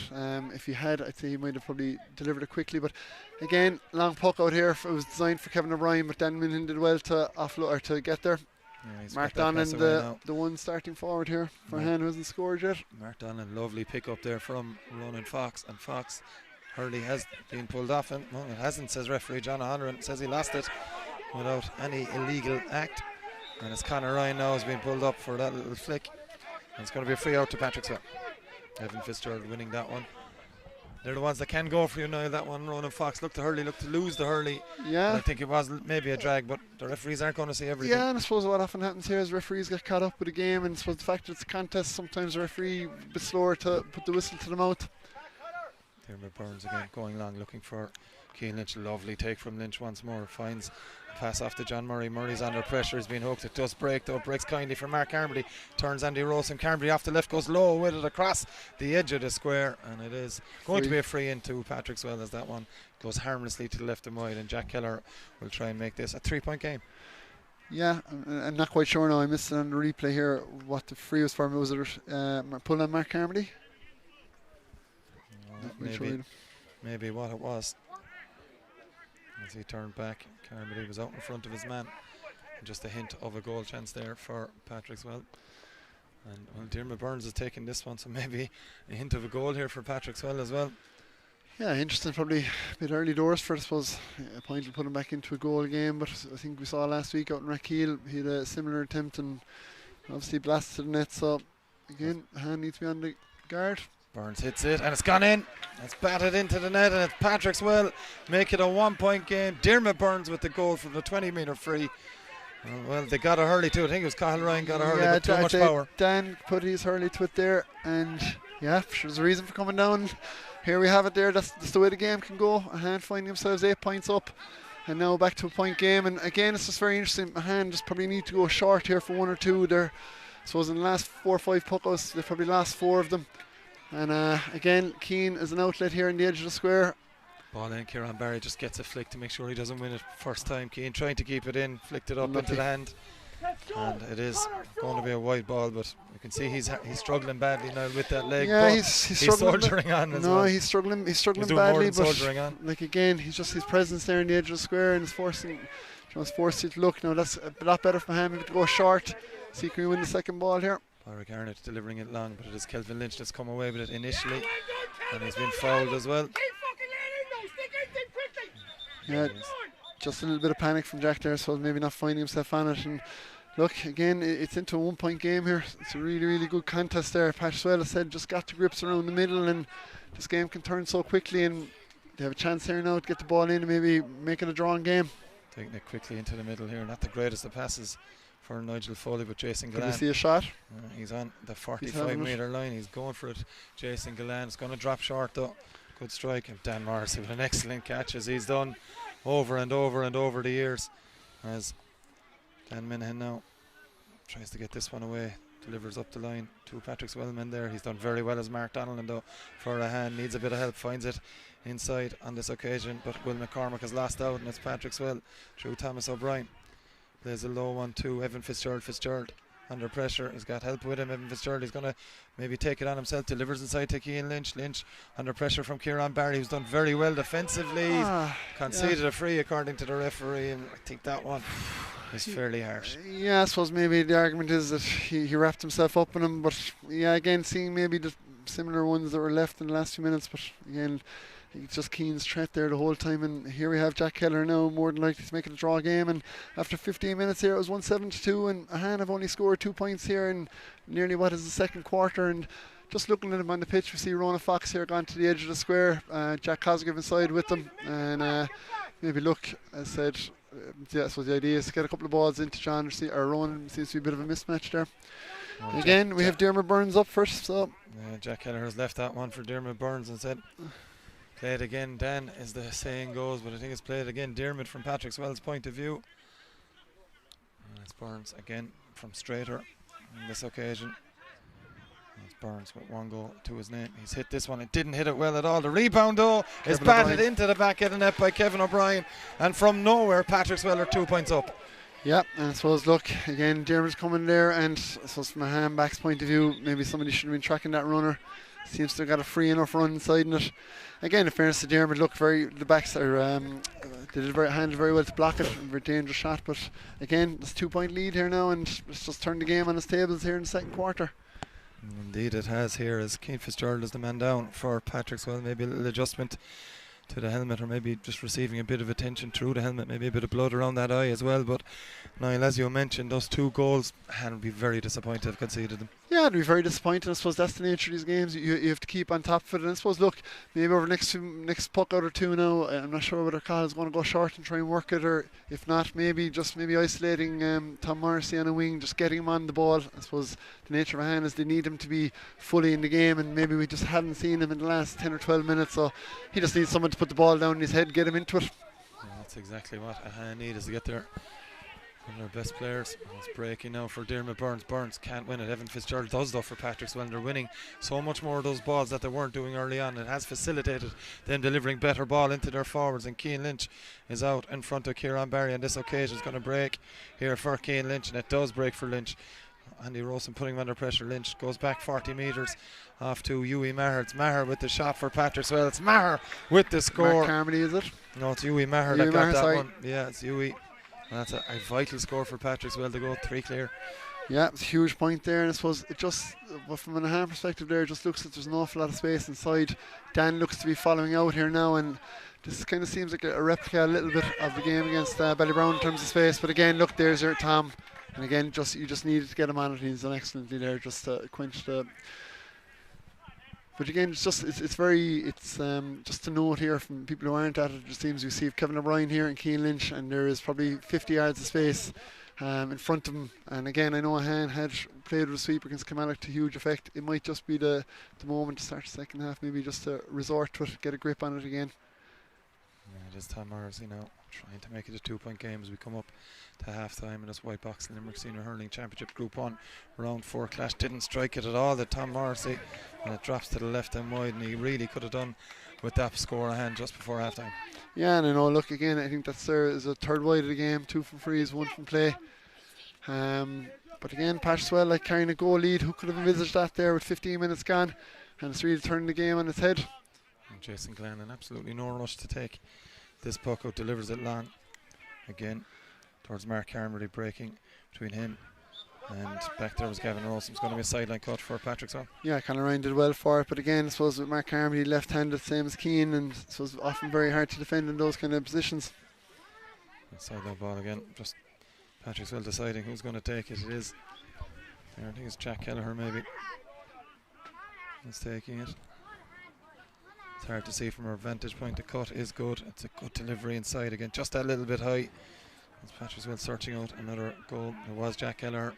If he had, I'd say he might have probably delivered it quickly. But again, long puck out here. It was designed for Kevin O'Brien, but Dan Millen did well to offload or to get there. Yeah, Mark Donnan, the one starting forward here for Ahane, who hasn't scored yet. Mark Donnan, lovely pick up there from Ronan Fox, and Fox Hurley has been pulled off him. No, it hasn't, says referee John O'Halloran. Says he lost it without any illegal act, and it's Conor Ryan now has been pulled up for that little flick, and it's going to be a free out to Patrickswell. Evan Fitzgerald winning that one. They're the ones that can go for you now. That one, Ronan Fox looked to lose the Hurley. Yeah, I think it was maybe a drag, but the referees aren't going to see everything. Yeah, and I suppose what often happens here is referees get caught up with the game, and I suppose the fact that it's a contest, sometimes the referee a bit slower to put the whistle to the mouth. Diarmuid Burns again going long, looking for Cian Lynch. Lovely take from Lynch once more. Finds a pass off to John Murray. Murray's under pressure. He's been hooked. It does break though. It breaks kindly for Mark Carmody. Turns Andy Rosen. Carmody off the left, goes low with it across the edge of the square, and it is going to be a free into Patrickswell as that one goes harmlessly to the left and wide, and Jack Kelleher will try and make this a 3-point game. Yeah, I'm not quite sure now. I missed it on the replay here what the free was for. Was it pull on Mark Carmody? Maybe what it was. As he turned back, Carmody was out in front of his man. And just a hint of a goal chance there for Patrickswell. And well, Diarmuid Burns is taking this one, so maybe a hint of a goal here for Patrickswell as well. Yeah, interesting. Probably a bit early doors for, I suppose, a point to put him back into a goal game. But I think we saw last week out in Rackeel, he had a similar attempt and obviously blasted the net. So again, Ahane needs to be on the guard. Burns hits it and it's gone in. It's batted into the net, and it's Patrickswell make it a 1-point game. Diarmuid Burns with the goal from the 20-metre free. Well, they got a Hurley too. I think it was Cathal Ryan got a Hurley, but too much power. Dan put his Hurley to it there, and yeah, there's a reason for coming down. Here we have it there. That's the way the game can go. Ahane finding themselves 8 points up, and now back to a point game. And again, it's just very interesting. Ahane just probably need to go short here for one or two. There, I suppose in the last 4 or 5 puckouts, they've probably lost 4 of them. And again, Keane is an outlet here in the edge of the square. Ball in, Kieran Barry just gets a flick to make sure he doesn't win it first time. Keane trying to keep it in, flicked it up into the hand. And it is going to be a wide ball, but you can see he's struggling badly now with that leg. Yeah, but he's struggling soldiering on as well. No, he's struggling badly, but like again, he's just his presence there in the edge of the square and is forced you to look. Now that's a lot better for him to go short. See, can we win the second ball here? Patrick Arnott delivering it long, but it is Kelvin Lynch that's come away with it initially, and he's been fouled as well. Yeah, just a little bit of panic from Jack there, so maybe not finding himself on it. And look, again, it's into a 1-point game here. It's a really, really good contest there. Patrickswell, I said, just got to grips around the middle, and this game can turn so quickly, and they have a chance here now to get the ball in and maybe make it a drawn game. Taking it quickly into the middle here. Not the greatest of passes for Nigel Foley, but Jason Did we Gillan. see a shot? He's on the having 45-metre line. He's going for it. Jason Gillan is going to drop short though. Good strike. And Dan Morrissey with an excellent catch, as he's done over and over and over the years. As Dan Minahan now tries to get this one away. Delivers up the line to Patrickswell men there. He's done very well as Mark Donnellan though. For Ahane, needs a bit of help. Finds it inside on this occasion. But Will McCormick has lost out, and it's Patrickswell through Thomas O'Brien. There's a low one to Evan Fitzgerald. Fitzgerald under pressure. He's got help with him. Evan Fitzgerald, he's going to maybe take it on himself. Delivers inside to Cian Lynch. Lynch under pressure from Kieran Barry, who's done very well defensively. Conceded a free according to the referee, and I think that one is fairly harsh. Yeah, I suppose maybe the argument is that he wrapped himself up in him, but yeah, again, seeing maybe the similar ones that were left in the last few minutes, but again, it's just Keane's threat there the whole time, and here we have Jack Keller now, more than likely to make it a draw game, and after 15 minutes here it was 1-7-2, and Ahane have only scored 2 points here in nearly what is the second quarter, and just looking at him on the pitch, we see Rona Fox here gone to the edge of the square, Jack Cosgrave inside with them, and maybe look, as I said, yeah, so the idea is to get a couple of balls into John or Rowan. Seems to be a bit of a mismatch there. Again, we have Dermot Burns up first, so Jack Keller has left that one for Dermot Burns and said, play it again, Dan, as the saying goes, but I think it's played again, Dermot, from Patrickswell's point of view. And it's Burns again from straighter on this occasion. It's Burns with one goal to his name. He's hit this one. It didn't hit it well at all. The rebound though is batted into the back of the net by Kevin O'Brien, and from nowhere Patrickswell are 2 points up. yeah, and I suppose look again, Dermot's coming there, and I suppose from a handback's point of view, maybe somebody should have been tracking that runner. Seems to have got a free enough run inside in it. Again, in fairness to Dermot, look, the backs are handled very well to block it. Very dangerous shot, but again, it's a 2 point lead here now, and it's just turned the game on its tables here in the second quarter. Indeed it has here, as Cian Fitzgerald is the man down for Patrickswell. Maybe a little adjustment to the helmet, or maybe just receiving a bit of attention through the helmet, maybe a bit of blood around that eye as well. But Niall, as you mentioned, those 2 goals, Han would be very disappointed to have conceded them. Yeah, I'd be very disappointed. I suppose that's the nature of these games. You have to keep on top of it. And I suppose, look, maybe over the next puck out or two now, I'm not sure whether Kyle is going to go short and try and work it, or if not, maybe isolating Tom Morrissey on a wing, just getting him on the ball. I suppose the nature of Ahane is they need him to be fully in the game, and maybe we just haven't seen him in the last 10 or 12 minutes, so he just needs someone to put the ball down in his head, get him into it. Yeah, that's exactly what Ahane need, is to get there. One of their best players. It's breaking now for Dermot Burns. Burns can't win it. Evan Fitzgerald does though for Patrickswell, and they're winning so much more of those balls that they weren't doing early on. It has facilitated them delivering better ball into their forwards, and Cian Lynch is out in front of Kieran Barry on this occasion. It's going to break here for Cian Lynch, and it does break for Lynch. Andy Rosen putting him under pressure. Lynch goes back 40 metres off to Hughie Maher. It's Maher with the shot for Patrickswell. It's Maher with the score. Mark Carmody, is it? No, it's Hughie Maher that got that one. Yeah, it's Hughie. And that's a vital score for Patrickswell to go 3 clear. Yeah, it's a huge point there, and I suppose it just, from an Ahane perspective there, it just looks like there's an awful lot of space inside. Dan looks to be following out here now, and this kind of seems like a replica a little bit of the game against Ballybrown in terms of space. But again, look, there's your Tom, and again, you just needed to get him on it. He's done excellently there, just to quench the. But again, it's just to note here from people who aren't at it. It just seems we see Kevin O'Brien here and Cian Lynch, and there is probably 50 yards of space in front of him. And again, I know Ahane had played with a sweep against Kilmallock to huge effect. It might just be the moment to start the second half, maybe just to resort to it, get a grip on it again. Yeah, it is Tom Morrissey now trying to make it a 2 point game as we come up to half time in this Whitebox Limerick Senior Hurling Championship Group 1 round 4 clash. Didn't strike it at all, the Tom Morrissey, and it drops to the left and wide, and he really could have done with that score a hand just before half time. Yeah, and I know, look, again, I think that's there is a third wide of the game, 2 from frees, 1 from play. But again, Patrickswell like carrying a goal lead. Who could have envisaged that there with 15 minutes gone? And it's really turning the game on its head. And Jason Glennon, absolutely no rush to take this puck out, delivers it long again towards Mark Carmody, breaking between him and back there was Gavin Rosen. It's going to be a sideline cut for Patrickswell. Yeah, Conor Ryan did well for it, but again, I suppose with Mark Carmody left-handed, same as Keane, and so it's often very hard to defend in those kind of positions. Sideline ball again, just Patrickswell deciding who's going to take it. It is, I think it's Jack Kelleher maybe is taking it. It's hard to see from our vantage point. The cut is good. It's a good delivery inside again, just a little bit high. As Patrickswell searching out another goal. It was Jack Keller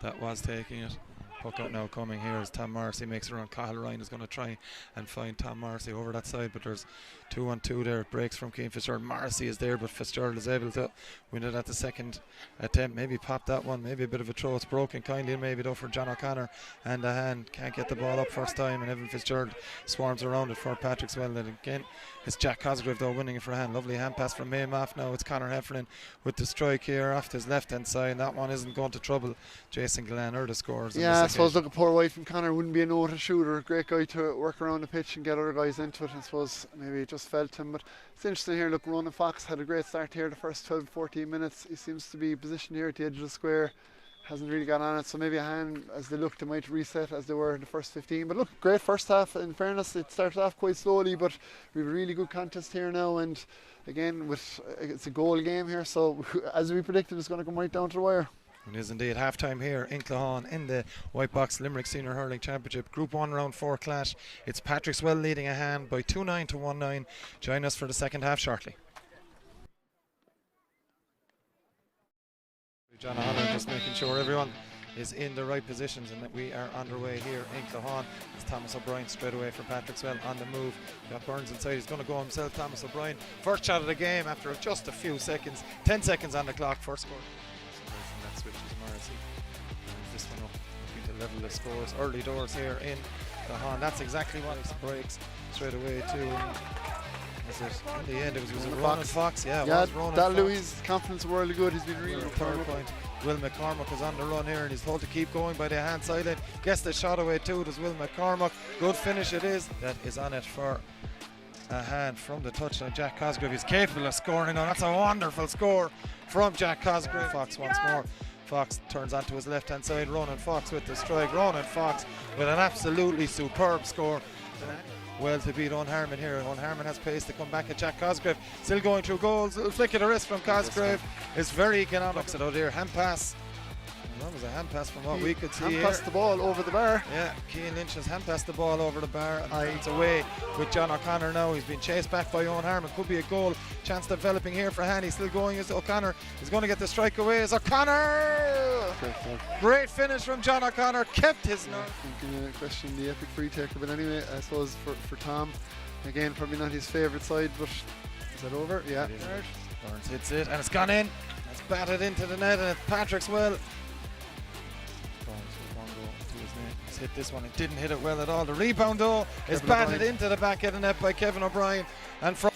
that was taking it. Puck out now coming here as Tom Morrissey makes it around. Cathal Ryan is going to try and find Tom Morrissey over that side, but there's 2-on-2 there. It breaks from Keane Fitzgerald. Morrissey is there, but Fitzgerald is able to win it at the second attempt. Maybe pop that one, maybe a bit of a throw. It's broken kindly maybe though for John O'Connor, and Ahane can't get the ball up first time, and Evan Fitzgerald swarms around it for Patrickswell. And again, it's Jack Cosgrave though winning it for Ahane. Lovely hand pass from Maymoff now. It's Conor Heffernan with the strike here off his left hand side. That one isn't going to trouble Jason Glenn or the scores. Yeah, I suppose look, a poor wife from Conor wouldn't be a no-to shooter. Great guy to work around the pitch and get other guys into it. I suppose maybe it just felt him, but it's interesting here. Look, Ronan Fox had a great start here the first 12-14 minutes. He seems to be positioned here at the edge of the square. Hasn't really got on it, so maybe Ahane, as they look, they might reset as they were in the first 15. But look, great first half. In fairness, it started off quite slowly, but we have a really good contest here now. And again, it's a goal game here, so as we predicted, it's going to come right down to the wire. It is indeed half time here in Clahane in the Whitebox Limerick Senior Hurling Championship Group 1 Round 4 clash. It's Patrickswell leading Ahane by 2-9 to 1-9. Join us for the second half shortly. John Ahane just making sure everyone is in the right positions and that we are underway here in Clahane. It's Thomas O'Brien straight away for Patrickswell on the move. Got Burns inside, he's going to go himself. Thomas O'Brien, first shot of the game after just a few seconds, 10 seconds on the clock, first score. That switches Morrissey. This one up looking to level the scores. Early doors here in Clahane. That's exactly what it breaks straight away too. In the end, it was Ronan Fox. Yeah, it was Ronan that Fox. Louis' confidence world good. He's been really third point. Will McCormack is on the run here and he's told to keep going by the hand sideline. Gets the shot away too. Does Will McCormack. Good finish it is. That is on it for a hand from the touchline. Jack Cosgrave is capable of scoring now. That's a wonderful score from Jack Cosgrave. Fox once more. Fox turns onto his left hand side. Ronan Fox with the strike. Ronan Fox with an absolutely superb score. Well to beat Owen Harmon here. Owen Harmon has pace to come back at Jack Cosgrave. Still going through goals. Little flick of the wrist from Cosgrave. It's very economic. Looks it out here. Hand pass. That was a hand pass from what we could see. Hand passed the ball over the bar. Yeah, Cian Lynch has hand passed the ball over the bar and it's away with John O'Connor now. He's been chased back by Owen Harmon. Could be a goal. Chance developing here for Ahane. Still going as O'Connor is going to get the strike away as O'Connor. Great finish from John O'Connor. Kept his nerve. I'm going to question the epic free taker, but anyway, I suppose for Tom, again, probably not his favourite side, but is that over? Yeah. Burns hits it and it's gone in. It's batted into the net and it's Patrickswell. He's hit this one. It didn't hit it well at all. The rebound though is batted into the back of the net by Kevin O'Brien and from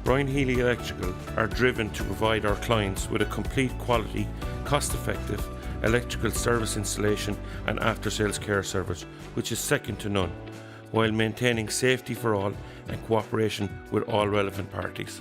Brian Healy Electrical are driven to provide our clients with a complete quality, cost-effective electrical service installation and after-sales care service which is second to none, while maintaining safety for all and cooperation with all relevant parties.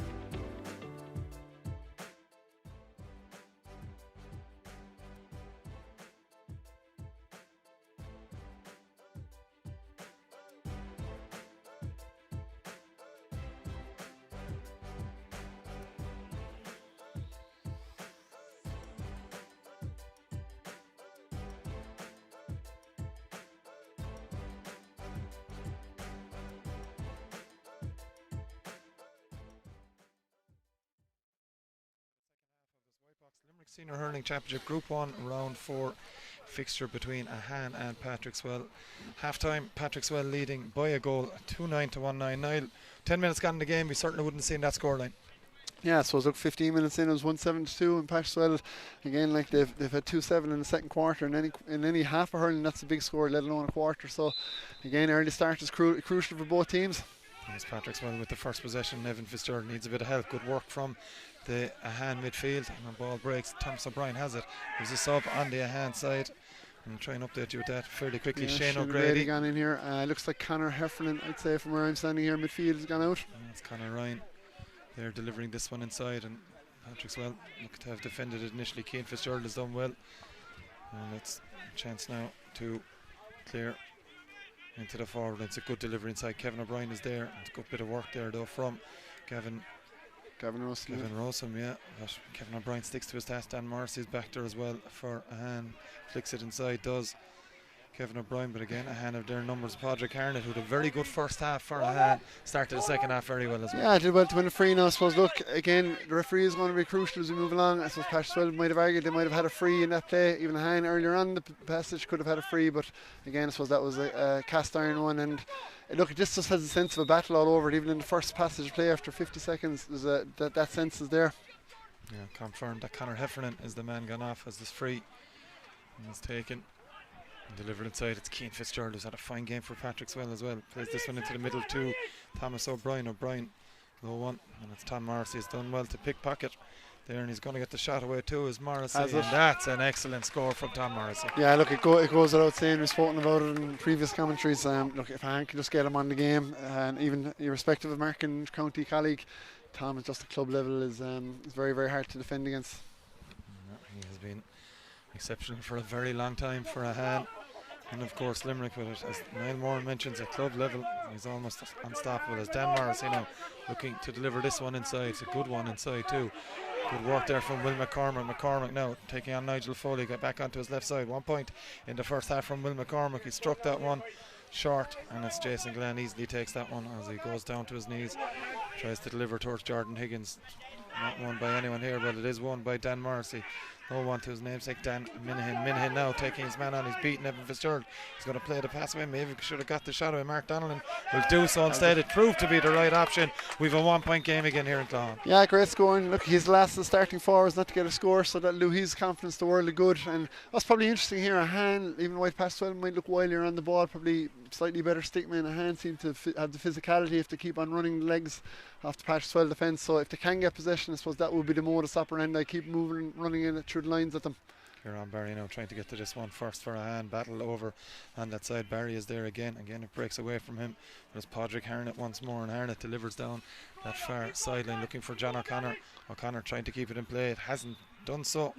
Whitebox Limerick Senior Hurling Championship Group 1 Round 4 fixture between Ahane and Patrickswell. Half time, Patrickswell leading by a goal, 2-9 to 1-9. Niall, 10 minutes gone in the game, we certainly wouldn't have seen that scoreline. Yeah, so look, 15 minutes in, it was 1-7-2, and Patrickswell, again, like they've had 2-7 in the second quarter, and in any half of hurling, that's a big score, let alone a quarter. So, again, early start is crucial for both teams. Yes, Patrickswell with the first possession. Evan Fitzgerald needs a bit of help. Good work from the Ahane midfield, and the ball breaks. Thomas O'Brien has it. There's a sub on the Ahane side. I'm trying to update you with that fairly quickly. Yeah, Shane O'Grady gone in here. Looks like Conor Heffernan, I'd say, from where I'm standing here, midfield has gone out. That's Conor Ryan. They're delivering this one inside, and Patrickswell look to have defended it initially. Cian Fitzgerald has done well. And it's a chance now to clear into the forward. It's a good delivery inside. Kevin O'Brien is there. It's a good bit of work there though from Gavin Rossum, yeah. But Kevin O'Brien sticks to his task. Dan Morrissey is back there as well for Ahane. Flicks it inside, does Kevin O'Brien, but again, Ahane have their numbers. Padraig Harnett, who had a very good first half for Ahane, started the second half very well as well. Yeah, did well to win a free now, I suppose. Look, again, the referee is going to be crucial as we move along. I suppose Patrickswell might have argued they might have had a free in that play. Even Ahane earlier on the passage could have had a free, but again, I suppose that was a cast iron one. And look, this just has a sense of a battle all over it. Even in the first passage play after 50 seconds, there's that sense is there. Yeah, confirmed that Conor Heffernan is the man gone off as this free. And it's taken. Delivered inside. It's Cian Fitzgerald who's had a fine game for Patrickswell as well. Plays this one into the middle to Thomas O'Brien. Low one, and it's Tom Morrissey has done well to pickpocket there, and he's going to get the shot away too as Morrissey, and that's an excellent score from Tom Morrissey. Yeah, look, it goes without saying, we've spoken about it in previous commentaries. Look, if Ahane can just get him on the game, and even irrespective of Markin county colleague, Tom is just at club level is very, very hard to defend against. He has been exceptional for a very long time for Ahane. And of course Limerick with it, as Niall Moore mentions, at club level he's almost unstoppable. As Dan Morrissey now looking to deliver this one inside. It's a good one inside too. Good work there from Will McCormick. McCormick now taking on Nigel Foley, got back onto his left side. 1 point in the first half from Will McCormick. He struck that one short, and it's Jason Glenn easily takes that one as he goes down to his knees, tries to deliver towards Jordan Higgins. Not won by anyone here, but it is won by Dan Morrissey. No one to his namesake Dan Minahan. Minahan now taking his man on. He's beaten Evan Fitzgerald. He's going to play the pass away. Maybe should have got the shot away. Mark Donnellan will do so instead. It proved to be the right option. We've a 1 point game again here in Clough. Yeah, great scoring. Look, he's the last of the starting forwards not to get a score, so that'll do his confidence the world of good. And what's probably interesting here, Ahane, even White Patrickswell might look wilier on the ball, probably slightly better stickman. Ahane seem to have the physicality if they keep on running the legs off the Patrickswell defence. So if they can get possession, I suppose that would be the modus operandi. Keep moving, running in through the lines at them. Kieran Barry now trying to get to this one first for Ahane. Battle over on that side. Barry is there again. Again, it breaks away from him. There's Padraig Harnett once more, and Harnett delivers down that far sideline looking for John O'Connor. O'Connor trying to keep it in play. It hasn't done so.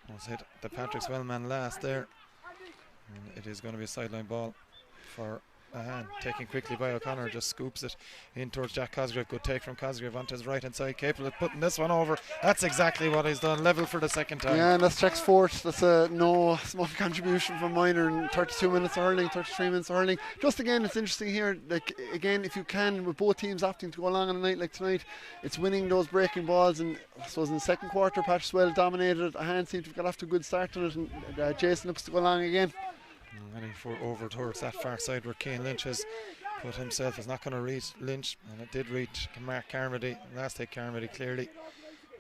Almost hit the Patrickswell man last there. And it is going to be a sideline ball for Ahane. Taken quickly by O'Connor, just scoops it in towards Jack Cosgrave. Good take from Cosgrave onto his right hand side, capable of putting this one over. That's exactly what he's done. Level for the second time. Yeah, and that's Jack's fourth. That's a no small contribution from Minor in 32 minutes of hurling, 33 minutes of hurling. Just again, it's interesting here, like again, if you can, with both teams opting to go along on a night like tonight, it's winning those breaking balls. And I suppose in the second quarter, Patrickswell dominated. Ahane seemed to have got off to a good start on it, and Jason looks to go along again. Heading for over towards that far side where Cian Lynch has put himself. Is not going to reach Lynch, and it did reach Mark Carmody. Last hit Carmody clearly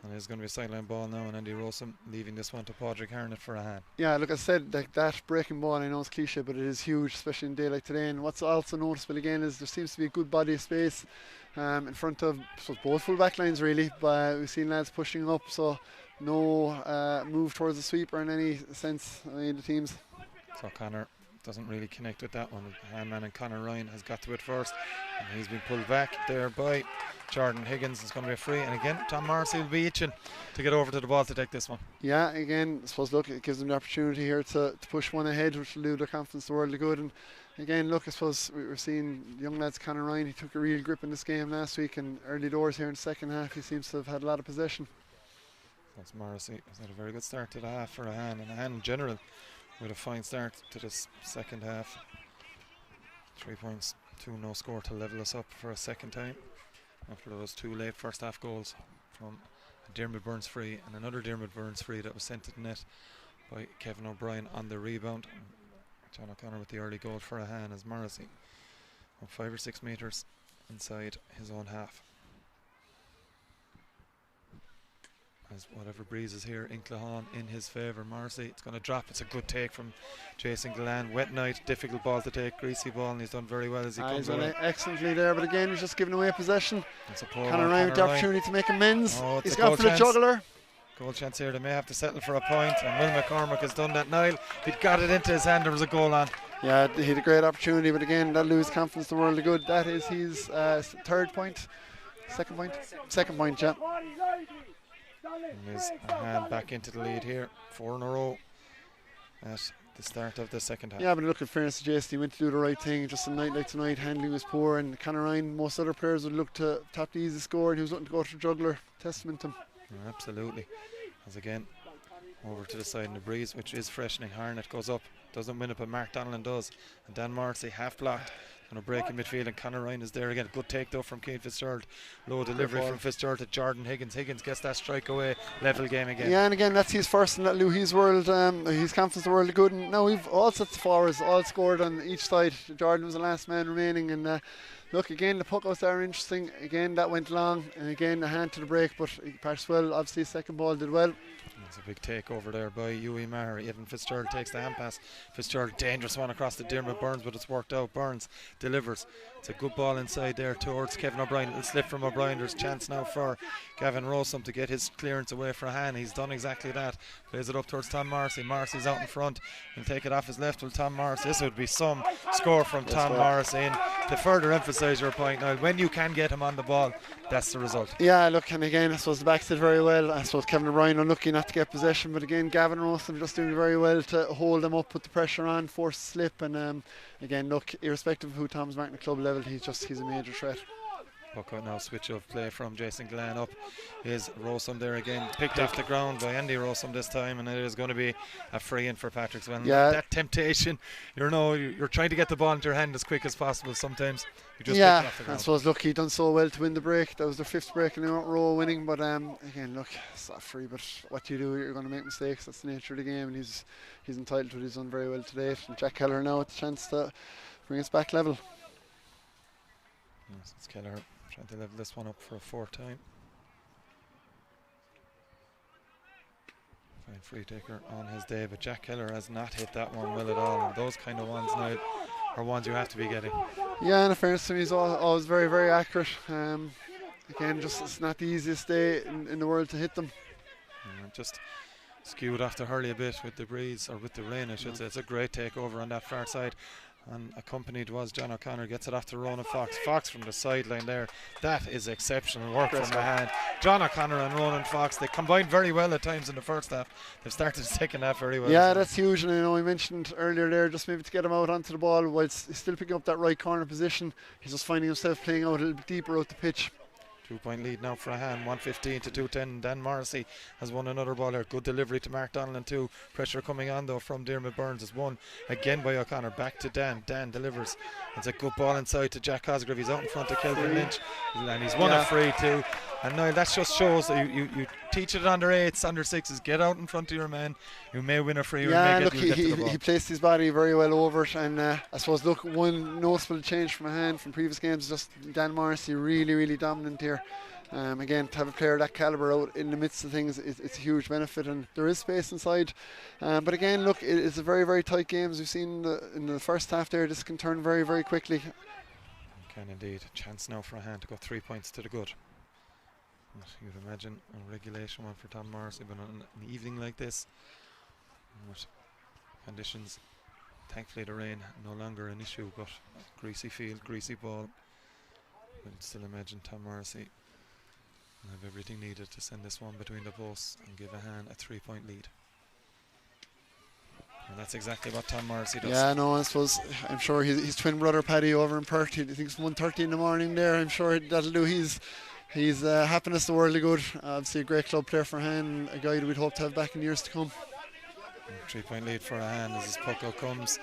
And there's going to be a sideline ball now, and Andy Rossum leaving this one to Padraig Harnett for Ahane. Yeah, look, I said that breaking ball, I know it's cliche, but it is huge, especially in a day like today. And what's also noticeable again is there seems to be a good body of space in front of both full back lines really. But we've seen lads pushing up, so no move towards the sweeper in any sense. The teams. So Connor doesn't really connect with that one. Handman and Connor Ryan has got to it first, and he's been pulled back there by Jordan Higgins. It's going to be a free, and again Tom Morrissey will be itching to get over to the ball to take this one. Yeah, again, I suppose look, it gives them the opportunity here to push one ahead, which will do their confidence the world of good. And again, look, I suppose we're seeing young lads. Connor Ryan, he took a real grip in this game last week, and early doors here in the second half he seems to have had a lot of possession. That's Morrissey. He's had a very good start to the half for Ahane, and Ahane in general with a fine start to this second half. 3 points, 2 no score to level us up for a second time after those 2 late first half goals from a Dermot Burns free and another Dermot Burns free that was sent to the net by Kevin O'Brien on the rebound. John O'Connor with the early goal for Ahane as Morrissey up 5 or 6 metres inside his own half. As whatever breeze is here in Clahan in his favour. Morrissey, it's going to drop. It's a good take from Jason Gillan. Wet night, difficult ball to take, greasy ball, and he's done very well as he comes away. He's done excellently there, but again he's just giving away possession. Connor Ryan with the opportunity to make amends. Oh, he's gone for the juggler. Goal chance here. They may have to settle for a point, and Will McCormick has done that. Niall, he'd got it into his hand. There was a goal on. Yeah, he had a great opportunity, but again that'll lose confidence the world of good. That is his second point, yeah. And there's Ahane back into the lead here, 4 in a row at the start of the second half. Yeah, but look, in fairness to Jason, he went to do the right thing. Just a night like tonight, handling was poor, and Conor Ryan, most other players would look to tap the easy score, and he was looking to go to juggler. Testament to him. Yeah, absolutely. As again, over to the side in the breeze, which is freshening. Harnett goes up, doesn't win it, but Mark Donnellan does. And Dan Morrissey half blocked. Going to break in midfield, and Conor Ryan is there again. Good take though from Keane Fitzgerald. Low delivery from Fitzgerald to Jordan Higgins. Higgins gets that strike away. Level game again. Yeah, and again that's his first in that Louis world. His confidence the world of good. And now we've all sets of forwards, all scored on each side. Jordan was the last man remaining, and look again the puckouts are interesting. Again that went long, and again a hand to the break, but Patrickswell obviously second ball did well. It's a big take over there by Hughie Maher. Evan Fitzgerald takes the hand pass. Fitzgerald, dangerous one across the Dermot Burns, but it's worked out. Burns delivers. It's a good ball inside there towards Kevin O'Brien. It'll slip from O'Brien. There's a chance now for Gavin Rossum to get his clearance away for Ahane. He's done exactly that. Plays it up towards Tom Morrissey. Morrissey's out in front. He'll take it off his left with Tom Morrissey. This would be some score from Tom Morrissey. And to further emphasise your point now, when you can get him on the ball, that's the result. Yeah, look, and again I suppose the backs did very well. I suppose Kevin O'Brien unlucky not to get possession, but again Gavin Rossum just doing very well to hold them up, put the pressure on, force slip, and again look, irrespective of who Tom's marking at club level, he's a major threat. Puck out now, switch of play from Jason Glenn up is Rossum there again, picked off the ground by Andy Rossum this time, and it is going to be a free in for Patrickswell. Yeah. That temptation, you're trying to get the ball into your hand as quick as possible. Sometimes you just pick it off the ground. I suppose look, he done so well to win the break. That was their 5th break in a row winning, but again look, it's not free, but what you do, you're going to make mistakes. That's the nature of the game, and he's entitled to it. He's done very well today, and Jack Keller now with the chance to bring us back level. Yes, it's Keller trying to level this one up for a 4th time. Fine free taker on his day, but Jack Keller has not hit that one well at all, and those kind of ones now are ones you have to be getting. Yeah, and in fairness to him, he's always very, very accurate. Again, just it's not the easiest day in the world to hit them. Just skewed off the hurley a bit with the breeze, or with the rain I should say. It's a great takeover on that far side, and accompanied was John O'Connor. Gets it off to Ronan Fox. Fox from the sideline there. That is exceptional work from Ahane. John O'Connor and Ronan Fox, they combined very well at times in the first half. They've started the second half very well. Yeah, that's huge, and I know we mentioned earlier there, just maybe to get him out onto the ball whilst he's still picking up that right corner position. He's just finding himself playing out a little bit deeper out the pitch. 2-point lead now for Ahane, 115 to 210. Dan Morrissey has won another ball there. Good delivery to Mark Donnellan too. Pressure coming on though from Dermot Burns. Is won again by O'Connor. Back to Dan. Dan delivers. It's a good ball inside to Jack Cosgrave. He's out in front of Kelvin Lynch, and he's won a free too. And now that just shows that you teach it under 8s, under 6s. Get out in front of your man. You may win a free. Yeah, or look, get to the ball. he placed his body very well over it, and I suppose look, one noticeable change from Ahane from previous games is just Dan Morrissey really, really dominant here. Again, to have a player of that calibre out in the midst of things, it's a huge benefit, and there is space inside. But again, look, it's a very, very tight game. As we've seen in the first half there, this can turn very, very quickly. Can indeed. A chance now for Ahane to go 3 points to the good. But you'd imagine a regulation one for Tom Morrissey, but on an evening like this, with conditions, thankfully the rain no longer an issue, but greasy field, greasy ball. I'd still imagine Tom Morrissey will have everything needed to send this one between the posts and give Ahane a 3-point lead. And that's exactly what Tom Morrissey does. Yeah, no, I suppose, I'm sure his twin brother Paddy over in Perth, I think it's 1:30 in the morning there. I'm sure that'll do his happiness the worldly good. Obviously a great club player for Ahane, a guy that we'd hope to have back in years to come. 3-point lead for Ahane as his puck out comes.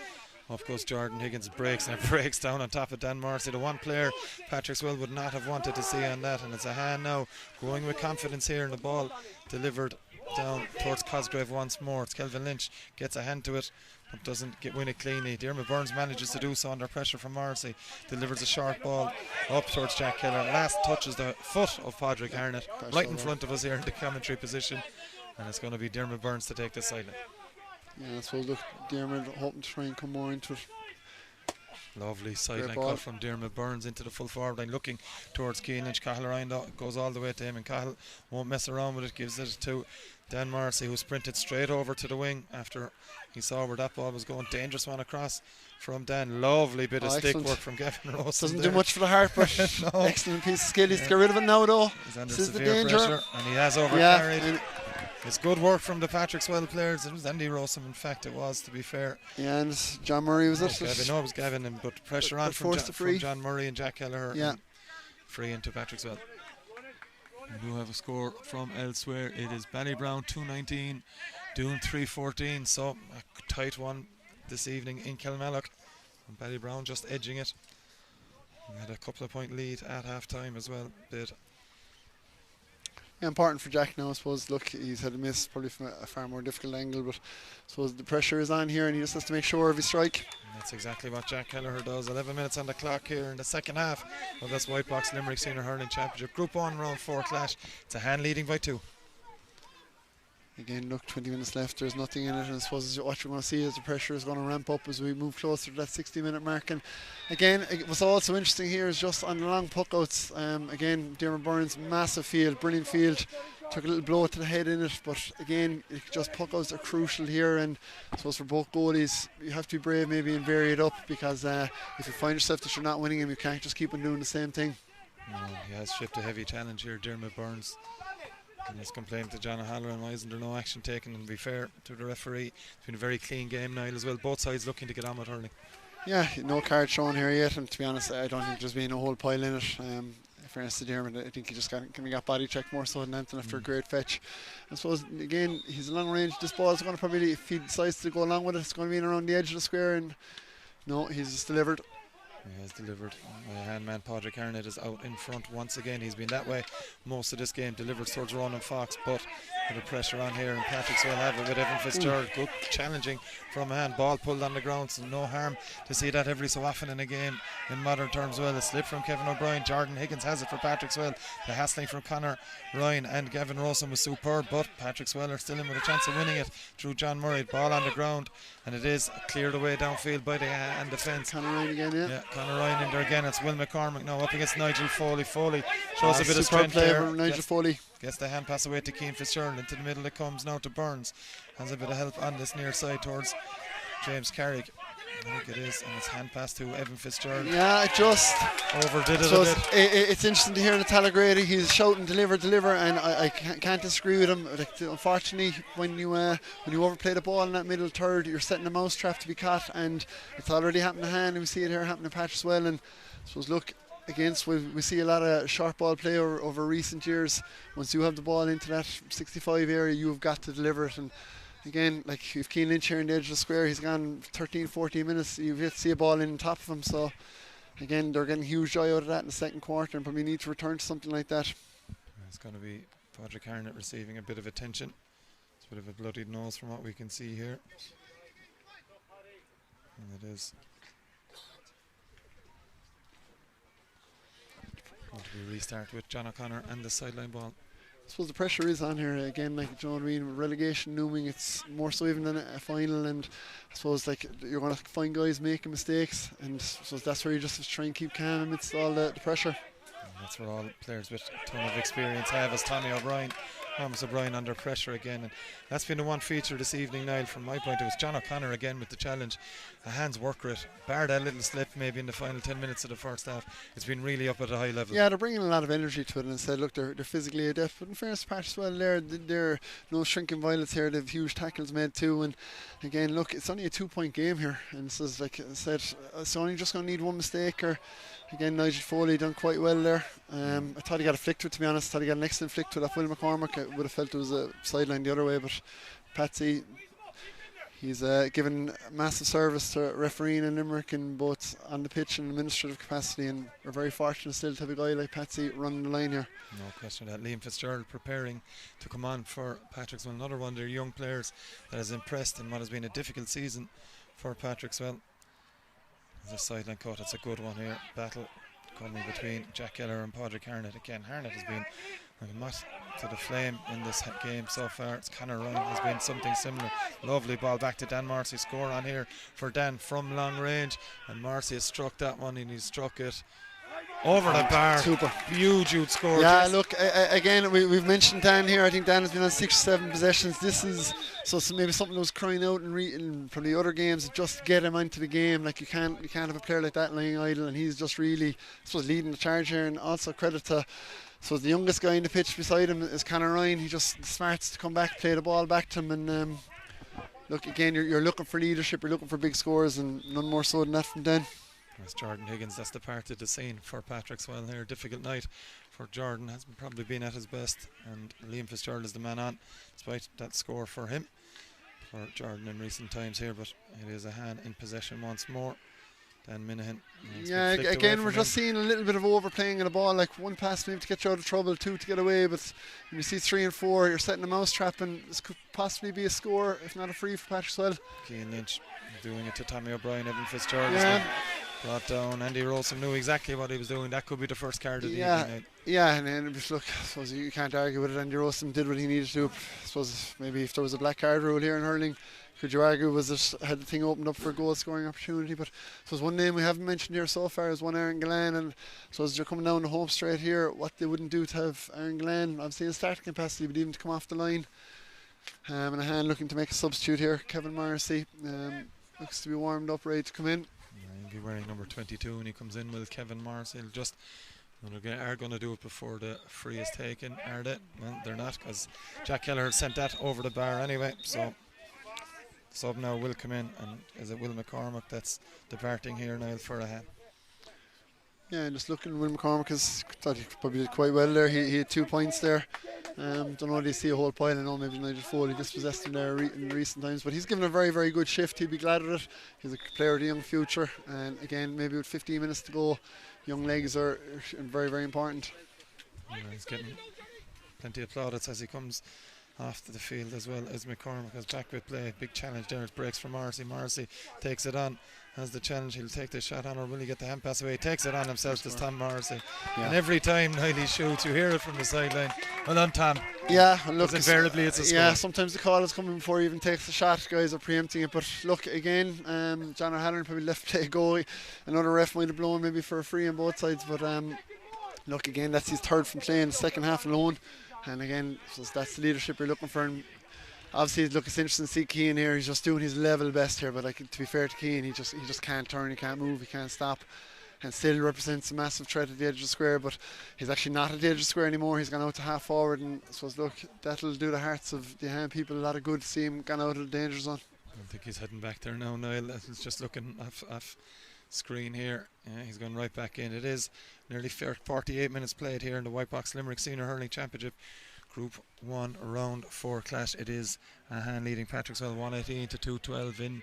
Up goes Jordan Higgins, breaks, and it breaks down on top of Dan Morrissey. The one player Patrickswell would not have wanted to see on that, and it's Ahane now going with confidence here, and the ball delivered down towards Cosgrave once more. It's Kelvin Lynch, gets a hand to it, but doesn't win it cleanly. Dermot Burns manages to do so under pressure from Morrissey. Delivers a short ball up towards Jack Keller. Last touches the foot of Padraig Harnett, right in front of us here in the commentary position, and it's going to be Dermot Burns to take this sideline. Yeah, so look, Dermot hoping to try and come more into it. Lovely sideline cut from Dermot Burns into the full forward line, looking towards Keane Lynch. Cahill Ryan goes all the way to him, and Cahill won't mess around with it, gives it to Dan Morrissey, who sprinted straight over to the wing after he saw where that ball was going. Dangerous one across from Dan. Lovely bit of stick work from Gavin Ross. Doesn't do much for the heart, but no. Excellent piece of skill. He's to get rid of it now, though. He's under severe pressure, and he has overcarried. Yeah, it's good work from the Patrickswell players. It was Andy Rossum, in fact, it was, to be fair. Yeah, and John Murray was it? It was Gavin, but pressure on from John Murray and Jack Kelleher. Yeah. Free into Patrickswell. We do have a score from elsewhere. It is Ballybrown 219, Doon 314. So a tight one this evening in Kilmallock. And Ballybrown just edging it. We had a couple of point lead at half time as well. Important for Jack now, I suppose. Look, he's had a miss probably from a far more difficult angle, but I suppose the pressure is on here and he just has to make sure of his strike. And that's exactly what Jack Kelleher does. 11 minutes on the clock here in the second half of this Whitebox Limerick Senior Hurling Championship. Group 1 round 4 clash. It's Ahane leading by 2. Again, look, 20 minutes left, there's nothing in it, and I suppose what you're going to see is the pressure is going to ramp up as we move closer to that 60-minute mark. And again, what's also interesting here is just on the long puckouts, again, Dermot Burns, massive field, brilliant field, took a little blow to the head in it, but again, just puckouts are crucial here, and I suppose for both goalies, you have to be brave maybe and vary it up, because if you find yourself that you're not winning them, you can't just keep on doing the same thing. No, he has shipped a heavy challenge here, Dermot Burns. And he's complained to John O'Halloran, why isn't there no action taken? And to be fair to the referee, it's been a very clean game, Niall, as well. Both sides looking to get on with hurling. Yeah, no card shown here yet, and to be honest, I don't think there's been a whole pile in it. In fairness to Dermot, I think he just got body checked more so than anything after a great fetch. I suppose, again, he's a long range. This ball is going to probably, if he decides to go along with it, it's going to be in around the edge of the square, and no, he's just delivered. He has delivered. Handman Padraig Harnett is out in front once again. He's been that way most of this game. Delivers towards Ronan Fox, but with the pressure on here, and Patrickswell have it with Evan Fitzgerald. Good challenging from Ahane. Ball pulled on the ground, so no harm to see that every so often in a game in modern terms. Well, a slip from Kevin O'Brien. Jordan Higgins has it for Patrickswell. The hassling from Conor Ryan and Gavin Rossum was superb, but Patrickswell are still in with a chance of winning it through John Murray. Ball on the ground, and it is cleared away downfield by the Ahane defence. Conor Ryan again, yeah. Conor Ryan in there again. It's Will McCormick now up against Nigel Foley. Foley shows a bit of strength there. Nigel Foley gets the hand pass away to Keane Fitzgerald. Into the middle it comes now to Burns. Has a bit of help on this near side towards James Carrick. I think it is, and it's hand pass to Evan Fitzgerald. Yeah, it just overdid it a bit. It's interesting to hear in Tallagrady, he's shouting deliver, and I can't disagree with him. Like, unfortunately, when you overplay the ball in that middle third, you're setting a mousetrap to be caught, and it's already happened to Ahane. We see it here happen to Patrickswell, and I suppose look, against we see a lot of short ball play over recent years. Once you have the ball into that 65 area, you've got to deliver it. And again, like if Keane Lynch here in the edge of the square, he's gone 13-14 minutes, you've yet to see a ball in on top of him. So again, they're getting huge joy out of that in the second quarter, and probably need to return to something like that. It's going to be Padraig Harnett receiving a bit of attention. It's a bit of a bloodied nose from what we can see here, and it is going to We restart with John O'Connor and the sideline ball. I suppose the pressure is on here again, like, you know what I mean, relegation looming. It's more so even than a final, and I suppose like you're going to find guys making mistakes, and so that's where you just have to try and keep calm amidst all the pressure. And that's where all players with a ton of experience have, as Thomas O'Brien under pressure again, and that's been the one feature this evening, Niall, from my point. It was John O'Connor again with the challenge. Ahane's work rate, bar that little slip maybe in the final 10 minutes of the first half, it's been really up at a high level. Yeah, they're bringing a lot of energy to it, and said, look, they're physically adept, but in fairness to Patrickswell, they're no shrinking violets here. They've huge tackles made too, and again, look, it's only a 2-point game here, and so it's like I said, it's only just going to need one mistake. Or again, Nigel Foley done quite well there. I thought he got a flick to it, to be honest. I thought he got an excellent flick to it off Will McCormick. I would have felt it was a sideline the other way, but Patsy, he's given massive service to refereeing in Limerick in both on the pitch and administrative capacity, and we're very fortunate still to have a guy like Patsy running the line here. No question of that. Liam Fitzgerald preparing to come on for Patrickswell, another one of their young players that has impressed in what has been a difficult season for Patrickswell. There's a sideline cut, it's a good one here. Battle coming between Jack Keller and Padraig Harnett. Again, Harnett has been a moth to the flame in this game so far. It's Conor Ryan has been something similar. Lovely ball back to Dan Marcy. Score on here for Dan from long range, and Marcy has struck that one, and he's struck it over the bar. Super. Huge score. Yeah, look, again, we've mentioned Dan here. I think Dan has been on 6 or 7 possessions. This is so maybe something that was crying out from the other games, just to get him into the game. Like, you can't have a player like that lying idle, and he's just really, I suppose, leading the charge here. And also credit to, so the youngest guy in the pitch beside him is Conor Ryan. He just smarts to come back, play the ball back to him, and look, again, you're looking for leadership, you're looking for big scores, and none more so than that from Dan. That's Jordan Higgins. That's the part of the scene for Patrickswell here. Difficult night for Jordan. Has probably been at his best, and Liam Fitzgerald is the man on, despite that score for him, for Jordan in recent times here. But it is Ahane in possession once more. Dan Minahan. Yeah, again, we're just seeing a little bit of overplaying of the ball. Like, one pass maybe to get you out of trouble, 2 to get away. But when you see 3 and 4, you're setting a mousetrap, and this could possibly be a score, if not a free, for Patrickswell. Keane Lynch doing it to Tommy O'Brien. Evan Fitzgerald. Yeah. Brought down. Andy Rosen knew exactly what he was doing. That could be the first card of the evening. Yeah, and then just look, I suppose you can't argue with it. Andy Rosen did what he needed to do. I suppose maybe if there was a black card rule here in hurling, could you argue had the thing opened up for a goal scoring opportunity? But I suppose one name we haven't mentioned here so far is one Aaron Gillan, and so as you're coming down the home straight here, what they wouldn't do to have Aaron Gillan, obviously in starting capacity, but even to come off the line. And Ahane looking to make a substitute here. Kevin Morrissey looks to be warmed up, ready to come in. He'll be wearing number 22 when he comes in with Kevin Morrissey. He'll just are going to do it before the free is taken, are they? Well, they're not, because Jack Keller sent that over the bar anyway. So sub now will come in, and is it Will McCormick that's departing here now for Ahane? Yeah, just looking, Will McCormick thought he probably did quite well there. He had 2 points there. Don't know if you see a whole pile. I know maybe Nigel Foley dispossessed him there in recent times, but he's given a very, very good shift. He'd be glad with it. He's a player of the young future, and again, maybe with 15 minutes to go, young legs are very, very important. Yeah, he's getting plenty of plaudits as he comes off to the field, as well as McCormick has back with play. Big challenge there. It breaks for Morrissey. Morrissey takes it on. Has the challenge, he'll take the shot on, or will he get the hand pass away? He takes it on himself this time, Morrissey. Yeah. And every time Niley shoots, you hear it from the sideline. Well done, Tom. Yeah, look, invariably it's a score. Yeah, sometimes the call is coming before he even takes the shot. Guys are preempting it, but look, again, John O'Halloran probably left play go. Another ref might have blown maybe for a free on both sides, but look, again, that's his third from play in the second half alone. And again, so that's the leadership you're looking for. And obviously, look, it's interesting to see Keane here. He's just doing his level best here. But to be fair to Keane, he just can't turn, he can't move, he can't stop, and still represents a massive threat at the edge of the square. But he's actually not at the edge of the square anymore. He's gone out to half forward, and I suppose, look, that'll do the hearts of the Ahane people a lot of good to see him gone out of the danger zone. I don't think he's heading back there now, Niall. He's just looking off screen here. Yeah, he's going right back in. It is nearly 48 minutes played here in the Whitebox Limerick Senior Hurling Championship Group 1 Round 4 clash. It is Ahane leading Patrickswell 118 to 212 in.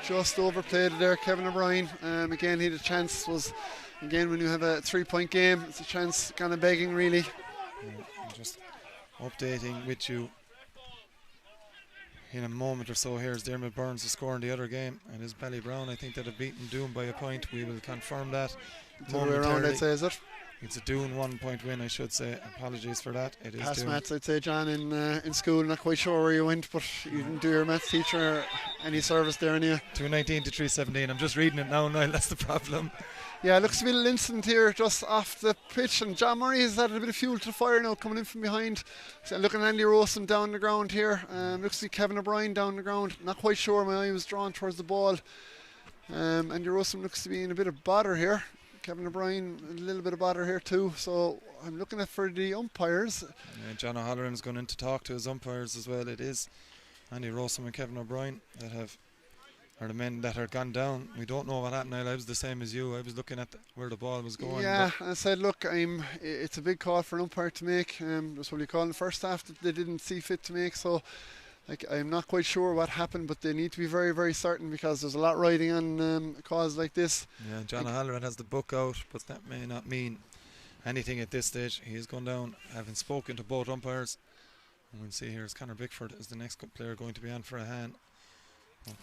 Just overplayed it there, Kevin O'Brien. Again, he had a chance. Again, when you have a 3-point game, it's a chance kind of begging, really. Yeah, just updating with you in a moment or so. Here's Dermot Burns to score in the other game, and it's Ballybrown, I think, that have beaten Doon by a point. We will confirm that The other way around, I'd say, is it? It's a Doon 1 point win, I should say. Apologies for that. It is Past Doon. maths, I'd say, John, in school. Not quite sure where you went, but you didn't do your maths teacher any service there, anyway. 219 to 317. I'm just reading it now, Niall. That's the problem. Yeah, it looks to be a little incident here just off the pitch, and John Murray has added a bit of fuel to the fire now, coming in from behind. So looking at Andy Rosen down the ground here. Looks to be Kevin O'Brien down the ground. Not quite sure, my eye was drawn towards the ball. Andy Rosen looks to be in a bit of bother here. Kevin O'Brien, a little bit of bother here too. So I'm looking at for the umpires. Yeah, John O'Halloran's going in to talk to his umpires as well. It is Andy Rosen and Kevin O'Brien that are the men that are gone down. We don't know what happened. I was the same as you. I was looking at where the ball was going. Yeah, I said, look, it's a big call for an umpire to make. That's what you call in the first half that they didn't see fit to make. So, I'm not quite sure what happened, but they need to be very, very certain, because there's a lot riding on a cause like this. Yeah, John O'Halloran has the book out, but that may not mean anything at this stage. He has gone down, having spoken to both umpires. And we'll see here is Conor Bickford is the next player going to be on for Ahane.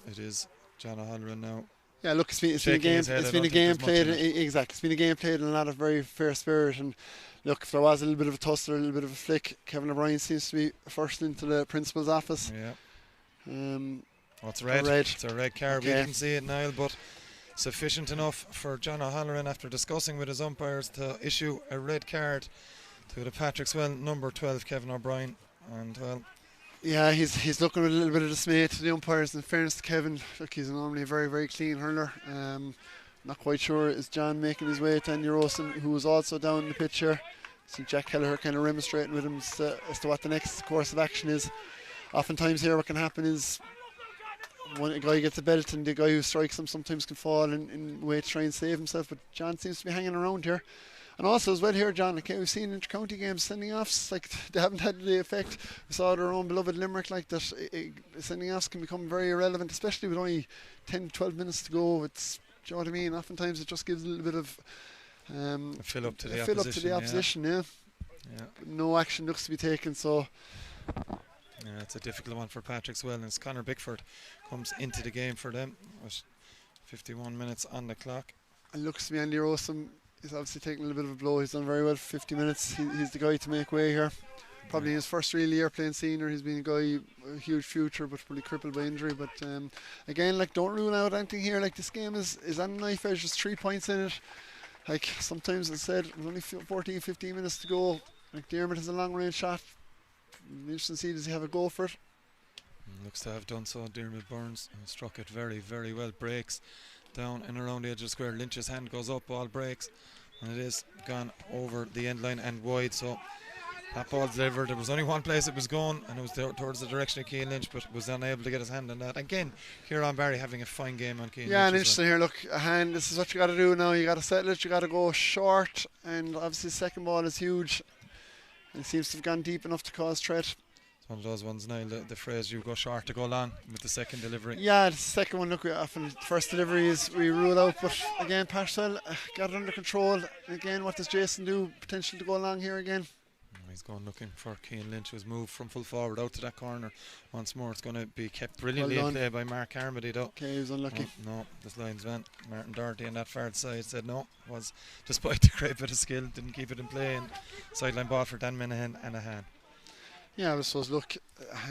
It is John O'Halloran now. Yeah, look, it's been a game. It's been a game played. Exactly, it's been a game played in a lot of very fair spirit. And look, if there was a little bit of a tussle, a little bit of a flick, Kevin O'Brien seems to be first into the principal's office. Yeah. What's red? It's a red card. Okay. We didn't see it, Niall, but sufficient enough for John O'Halloran, after discussing with his umpires, to issue a red card to the Patrickswell number 12 Kevin O'Brien. And well, yeah, he's looking with a little bit of dismay to the umpires. In fairness to Kevin, look, he's normally a very, very clean hurler. Not quite sure, is John making his way to Andy Rosen, who was also down in the pitch here. See Jack Kelleher kind of remonstrating with him as to what the next course of action is. Oftentimes here what can happen is when a guy gets a belt and the guy who strikes him sometimes can fall in way to try and save himself, but John seems to be hanging around here. And also as well here, John, okay, we've seen inter-county games sending offs, like, they haven't had the effect. We saw their own beloved Limerick, like that. Sending offs can become very irrelevant, especially with only 10 to 12 minutes to go. It's, do you know what I mean? Oftentimes it just gives a little bit of a fill up to the opposition. Yeah. No action looks to be taken, so yeah, it's a difficult one for Patrickswell, and it's Conor Bickford comes into the game for them with 51 minutes on the clock. It looks to be Andy Rosen. He's obviously taking a little bit of a blow. He's done very well for 50 minutes. He's the guy to make way here. Probably his first real year playing senior. He's been a guy, a huge future, but really crippled by injury. But again, like, don't rule out anything here. Like, this game is on a knife edge. There's 3 points in it. Like, sometimes, as I said, there's only 14, 15 minutes to go. Like, Dermot has a long range shot. Interesting to see, does he have a go for it? Looks to have done so. Dermot Burns struck it very, very well. Breaks down and around the edge of the square. Lynch's hand goes up, ball breaks, and it is gone over the end line and wide. So that ball's delivered. There was only one place it was going, and it was towards the direction of Cian Lynch, but was unable to get his hand on that. Again, Kieran Barry having a fine game on Cian Lynch. Yeah, and interesting here, look, Ahane, this is what you got to do now. You got to settle it, you got to go short, and obviously the second ball is huge. It seems to have gone deep enough to cause threat. One of those ones, Niall, the phrase, you go short to go long with the second delivery. Yeah, the second one, look, we often first delivery is we rule out, but again, Patrickswell got it under control. Again, what does Jason do? Potential to go along here again. He's going looking for Cian Lynch, who's moved from full forward out to that corner once more. It's going to be kept brilliantly in play by Mark Carmody, though. Okay, he was unlucky. No, this linesman, Martin Doherty, on that far side said no. Was, despite the great bit of skill, didn't keep it in play. And sideline ball for Dan Minahan and Ahane. Yeah, I suppose, look,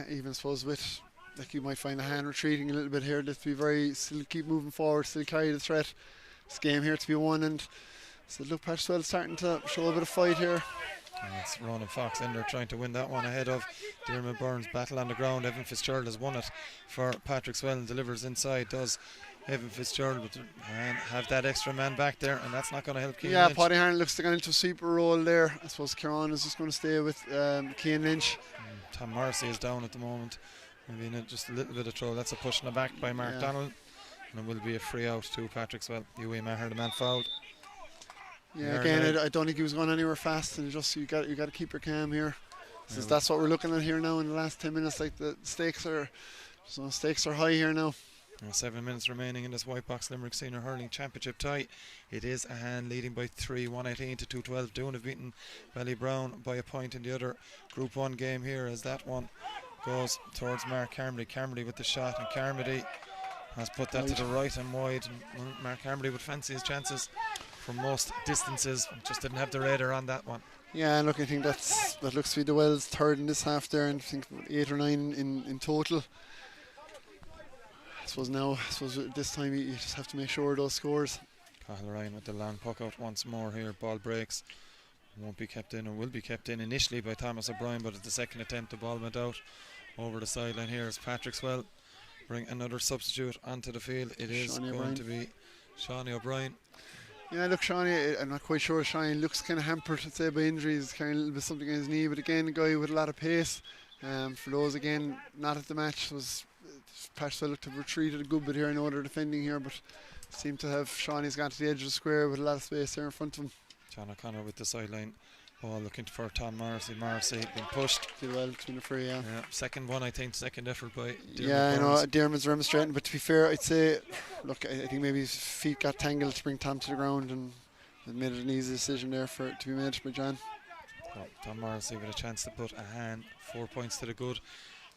even suppose with, like, you might find Ahane retreating a little bit here. Let's be very, still keep moving forward, still carry the threat. This game here to be won, and so look, Patrickswell starting to show a bit of fight here. And it's Ronan Fox in there trying to win that one ahead of Dermot Burns. Battle on the ground. Evan Fitzgerald has won it for Patrickswell and delivers inside. Does Evan Fitzgerald, but have that extra man back there, and that's not going to help Cian Lynch. Paddy Harlan looks to go into a sweeper role there. I suppose Kieran is just going to stay with Cian Lynch. Tom Morrissey is down at the moment. Maybe in just a little bit of trouble. That's a push in the back by Mark Donald, and it will be a free out to Patrickswell. Huey Maher, the man fouled. Yeah, again, I don't think he was going anywhere fast, and just you got to keep your calm here. Since that's what we're looking at here now in the last 10 minutes. Like, the stakes are high here now. 7 minutes remaining in this Whitebox Limerick Senior Hurling Championship tie. It is Ahane leading by 3, 118 to 212. Doon have beaten Ballybrown by a point in the other Group 1 game here, as that one goes towards Mark Carmody. Carmody with the shot, and Carmody has put that to the right and wide. And Mark Carmody would fancy his chances from most distances. Just didn't have the radar on that one. Yeah, and look, I think that looks to be the Wells' third in this half there, and I think 8 or 9 in total. I suppose this time you just have to make sure of those scores. Cathal Ryan with the long puck out once more here. Ball breaks. Won't be kept in, or will be kept in initially by Thomas O'Brien, but at the second attempt the ball went out over the sideline. Here is Patrickswell bring another substitute onto the field. It is going to be Shawnee O'Brien. Yeah, look, Shawnee, I'm not quite sure. Shawnee looks kind of hampered, I'd say, by injuries, kind of a little bit something in his knee, but again, a guy with a lot of pace. For those, again, not at the match, Patrickswell looked to have retreated a good bit here. I know they're defending here, but seem to have Shawnee's gone to the edge of the square with a lot of space there in front of him. John O'Connor with the sideline ball looking for Tom Morrissey. Morrissey being pushed. Did well between the free, yeah. Second one, I think, second effort by Dermot. Yeah, I know, Dermot's remonstrating, but to be fair, I'd say, look, I think maybe his feet got tangled to bring Tom to the ground, and it made it an easy decision there for it to be made by John. Well, Tom Morrissey with a chance to put Ahane 4 points to the good.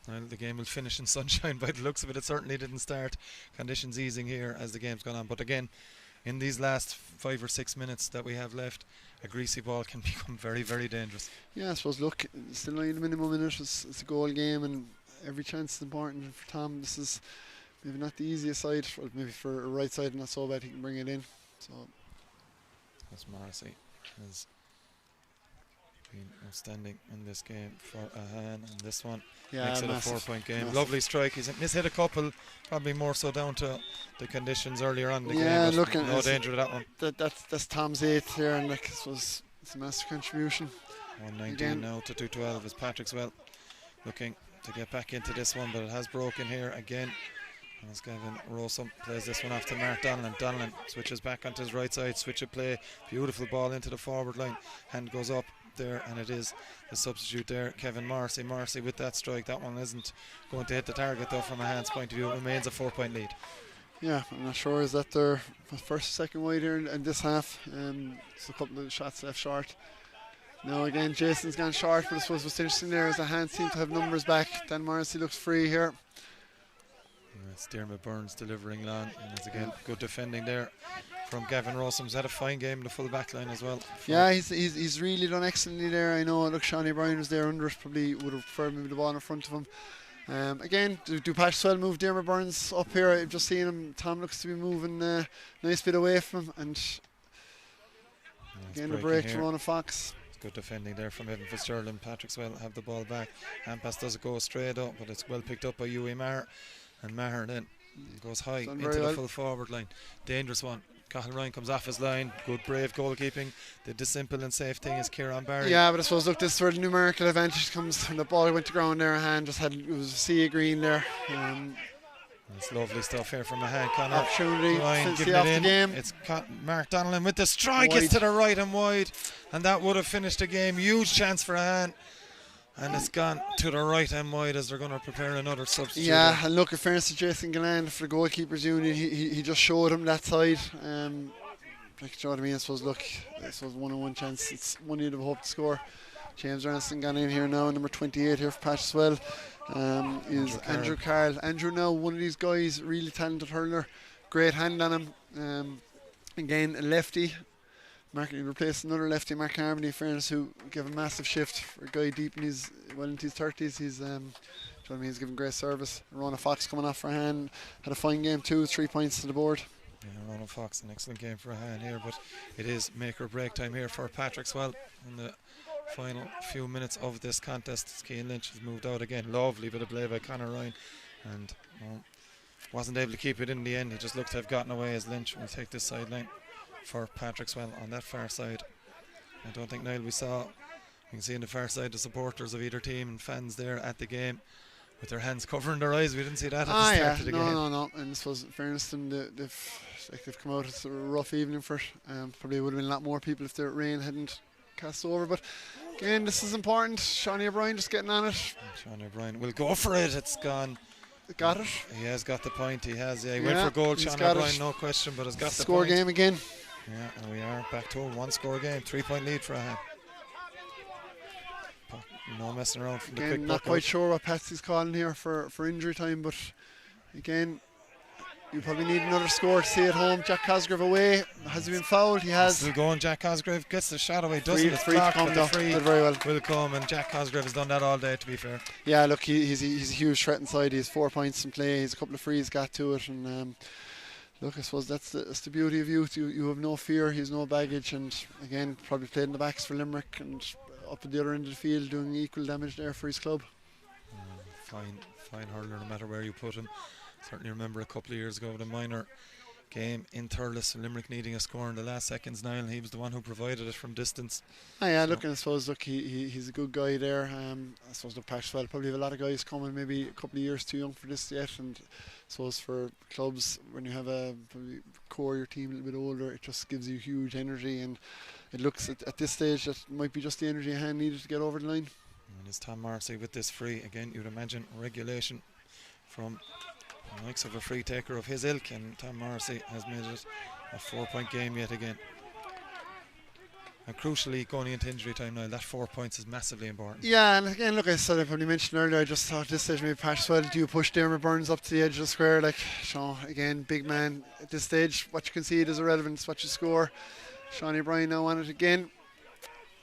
Well, the game will finish in sunshine by the looks of it. It certainly didn't start. Conditions easing here as the game's gone on. But again, in these last 5 or 6 minutes that we have left, a greasy ball can become very, very dangerous. Yeah, I suppose, look, still only the minimum in it. It's a goal game, and every chance is important. And for Tom, this is maybe not the easiest side. Maybe for a right side, not so bad he can bring it in. So that's Morrissey has been outstanding in this game for Ahane, and this one makes it a 4-point game. Massive. Lovely strike. He's hit a couple, probably more so down to the conditions earlier on in the game. Look, no danger to that one. That's Tom's 8th there, and like, it's a massive contribution. 119 now to 212 is Patrickswell looking to get back into this one, but it has broken here again. As Gavin Rossum plays this one off to Mark Donnellan. Donnellan switches back onto his right side, switch of play, beautiful ball into the forward line. Hand goes up there, and it is the substitute there, Kevin Morrissey. Morrissey with that strike. That one isn't going to hit the target though from a hand's point of view. It remains a 4-point lead. Yeah, I'm not sure, is that their first, second wide here in this half. It's a couple of shots left short. Now again, Jason's gone short, but I suppose what's interesting there is the hands seem to have numbers back. Dan Morrissey looks free here. It's Dermot Burns delivering long, and it's again good defending there from Gavin Rossum. He's had a fine game in the full back line as well. Yeah, he's really done excellently there. I know, look, Shawnee Bryan was there under it, probably would have preferred maybe the ball in front of him. Again, do Patrickswell move Dermot Burns up here? I've just seen him. Tom looks to be moving a nice bit away from him, and again the break to Ronan Fox. Good defending there from Evan Fitzgerald, and Patrickswell have the ball back. Hand pass doesn't go straight up, but it's well picked up by Huey Maher. And Maher then goes high into the full forward line. Dangerous one. Cathal Ryan comes off his line. Good, brave goalkeeping. The simple and safe thing is Kieran Barry. Yeah, but I suppose, look, this is where the numerical advantage comes. When the ball went to ground there, Ahane just had, it was a sea of green there. It's lovely stuff here from Ahane. Connor opportunity Ryan giving it in. The game. It's Mark Donnellan with the strike. Wide. It's to the right and wide, and that would have finished the game. Huge chance for Ahane. And it's gone to the right and wide as they're going to prepare another substitute. Yeah, and look, in fairness to Jason Galland for the goalkeepers union, he just showed him that side. Like, do you know what I mean? I suppose, look, this was 1-on-1 chance. It's one you'd have hoped to score. James Ranson gone in here now, number 28 here for Patrickswell. Is Andrew Carl. Andrew now, one of these guys, really talented hurler. Great hand on him. Again, a lefty. He replaced another lefty, Mark Carmody, in fairness, who gave a massive shift for a guy deep in his, into his 30s. He's given great service. Ronan Fox coming off for Ahane, had a fine game too, 3 points to the board. Yeah, Ronan Fox, an excellent game for Ahane here, but it is make or break time here for Patrickswell in the final few minutes of this contest. Cian Lynch has moved out again. Lovely bit of play by Conor Ryan, and wasn't able to keep it in the end. He just looked to have gotten away as Lynch will take this sideline for Patrickswell on that far side. I don't think, Niall, we can see on the far side the supporters of either team and fans there at the game with their hands covering their eyes. We didn't see that at the start of the game. No. And this was, in fairness to them, they've come out. It's a rough evening for it. Probably would have been a lot more people if the rain hadn't cast over. But again, this is important. Shawnee O'Brien just getting on it. Shawnee O'Brien will go for it. It's gone. Got it. He has got the point. He has. Yeah, he went for goal. Shawnee O'Brien, no question, but has got the score point. Game again. Yeah, and we are back to a 1-score game. 3-point lead for Ahane. No messing around from the Again, quick not buck quite out. sure what Patsy's calling here for injury time, but again, you probably need another score to see at home. Jack Cosgrove away. Has he been fouled? He has. Still going. Jack Cosgrove gets the shot away, doesn't it? Free to come but though. the free Did very well. will come, and Jack Cosgrove has done that all day, to be fair. Yeah, look, he's a huge threat inside. He has 4 points in play. He's a couple of frees got to it, and look, I suppose that's the beauty of youth. You have no fear. He's no baggage, and again, probably played in the backs for Limerick and up at the other end of the field, doing equal damage there for his club. Fine hurler, no matter where you put him. Certainly remember a couple of years ago, the minor game in Thurles, Limerick needing a score in the last seconds. Niall, he was the one who provided it from distance. Yeah, look, and I suppose he's a good guy there. I suppose the Patrickswell probably have a lot of guys coming, maybe a couple of years too young for this yet. And I suppose for clubs, when you have a core your team a little bit older, it just gives you huge energy. And it looks at this stage that might be just the energy Ahane needed to get over the line. And it's Tom Morrissey with this free. Again, you'd imagine regulation from the likes of a free taker of his ilk, and Tom Morrissey has made it a 4-point game yet again. And crucially, going into injury time now, that 4 points is massively important. Yeah, and again, look, I said I probably mentioned earlier, I just thought at this stage maybe Patrickswell, do you push Dermot Burns up to the edge of the square? Like, Sean, again, big man at this stage, what you concede is irrelevant, it's what you score. Sean O'Brien now on it again,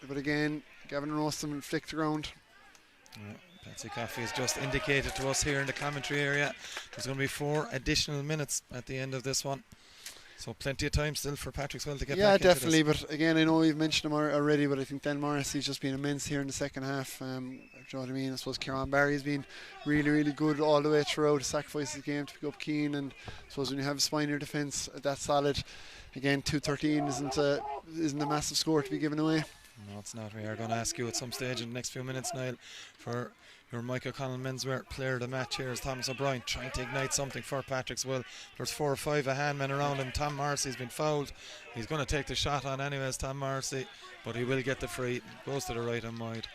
but again, Gavin Rostam flicked the ground. Patsy Coffey has just indicated to us here in the commentary area there's going to be 4 additional minutes at the end of this one. So plenty of time still for Patrickswell to get back into this. Yeah, definitely, but again, I know you've mentioned him already, but I think Dan Morrissey's just been immense here in the second half. Do you know what I mean? I suppose Kieran Barry's been really, really good all the way throughout. He sacrificed the game to pick up Keane, and I suppose when you have a spine in your defence that's solid, again, 213 isn't a massive score to be given away. No, it's not. We are going to ask you at some stage in the next few minutes, Niall, for your Mike O'Connell menswear player of the match. Here is Thomas O'Brien trying to ignite something for Patrickswell. There's 4 or 5 Ahane men around him. Tom Morrissey's been fouled. He's going to take the shot on anyways, Tom Morrissey, but he will get the free. Goes to the right and wide.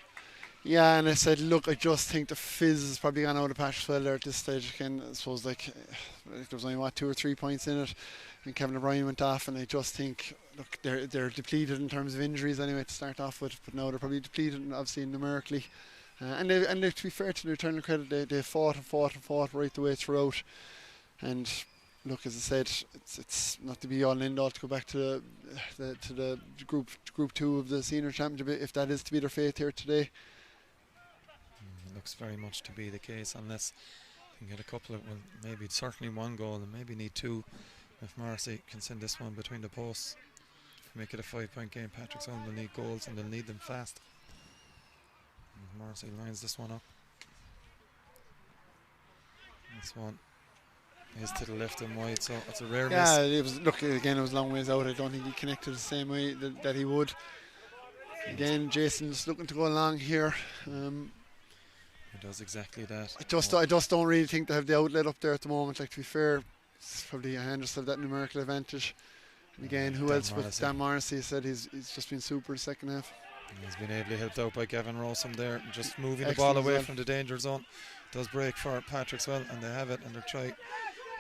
Yeah, and I said, look, I just think the fizz has probably gone out of Patrickswell there at this stage. Again, I suppose like there was only 2 or 3 points in it. And Kevin O'Brien went off, and I just think, look, they're depleted in terms of injuries anyway to start off with, but now they're probably depleted obviously numerically. And to be fair to their eternal credit, they fought right the way throughout. And look, as I said, it's not to be all and end all to go back to the group 2 of the senior championship if that is to be their fate here today. It looks very much to be the case, unless you can get a couple of, well, maybe certainly 1 goal and maybe need 2 if Morrissey can send this one between the posts. To make it a 5-point game, Patrickswell will need goals and they'll need them fast. And Morrissey lines this one up. This one is to the left and wide, so it's a rare miss. Yeah, it was. Look, again, it was a long ways out. I don't think he connected the same way that he would. Again, Jason's looking to go along here. He does exactly that. I just don't really think they have the outlet up there at the moment. Like, to be fair, it's probably Ahane just have that numerical advantage. And again, who Dan else Morrissey. with Dan Morrissey said he's just been super in the second half. He's been ably helped out by Gavin Rosam there, just moving the Excellent ball away as well. from the danger zone. Does break for Patrickswell, and they have it, and they're trying.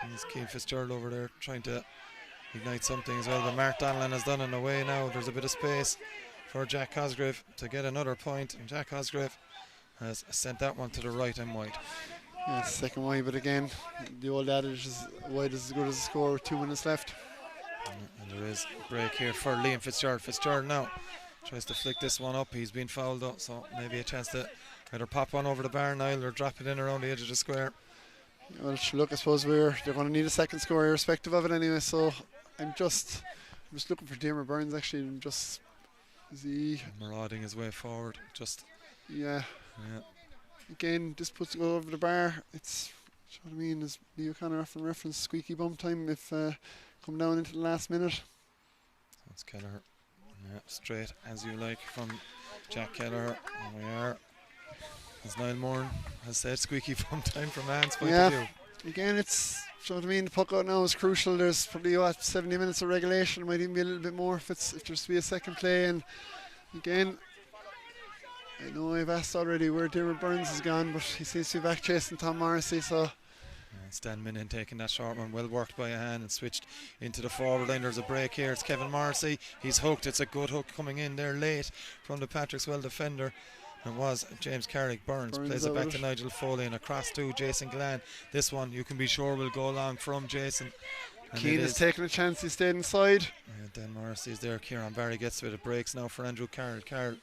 And it's Keane Fitzgerald over there trying to ignite something as well. But Mark Donlan has done it away now. There's a bit of space for Jack Cosgrave to get another point, and Jack Cosgrave has sent that one to the right and wide. Yeah, it's the second wide, but again, the old adage is wide is as good as a score with 2 minutes left. And there is a break here for Liam Fitzgerald. Fitzgerald now tries to flick this one up. He's been fouled up, so maybe a chance to either pop one over the bar now or drop it in around the edge of the square. Well, look, I suppose they're going to need a second score irrespective of it anyway, so I'm just looking for Dermot Burns actually, and just is he Marauding his way forward, just yeah. yeah. Again, this puts it over the bar. It's, you know what I mean, as Lee O'Connor often reference, squeaky bum time if come down into the last minute. So it's Kelleher. Yeah, straight as you like from Jack Kelleher. And we are, as Niall Moran has said, squeaky bum time from Ahane's point of view. Again, it's, you know what I mean, the puck out now is crucial. There's probably 70 minutes of regulation. It might even be a little bit more if there's to be a second play. And again, I know I've asked already where Dermot Burns has gone, but he seems to be back chasing Tom Morrissey, so Stan Minin taking that short one, well worked by Ahane, and switched into the forward line. There's a break here. It's Kevin Morrissey. He's hooked. It's a good hook coming in there late from the Patrickswell defender. It was James Carrick. Burns plays it back to Nigel Foley and across to Jason Glenn. This one you can be sure will go along from Jason. Keane is taking a chance, he stayed inside. Yeah, Dan Morrissey is there. Kieran Barry gets to it. It breaks now for Andrew Carroll. Carroll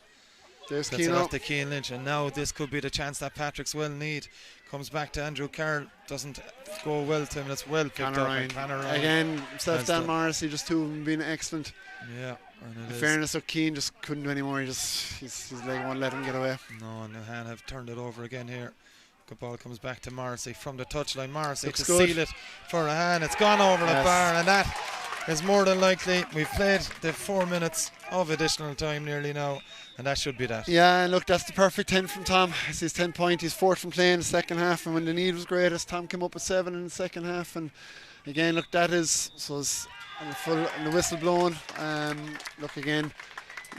there's gets Keane it up. off to Keane Lynch, and now this could be the chance that Patrickswell need. Comes back to Andrew Carroll. Doesn't go well to him. That's well picked up. Again, himself, Dan Morrissey, just two of them being excellent. Yeah. In fairness, Keane just couldn't do anymore. His leg won't let him get away. No, and Ahane have turned it over again here. Good ball comes back to Morrissey from the touchline. Morrissey Looks to good. seal it for Ahane. It's gone over the bar, and that is more than likely. We've played the 4 minutes of additional time nearly now, and that should be that. Yeah, and look, that's the perfect 10 from Tom. It's his 10 point. He's 4th from play in the second half, and when the need was greatest, Tom came up with 7 in the second half. And again, look, that is and the whistle blowing. Look again.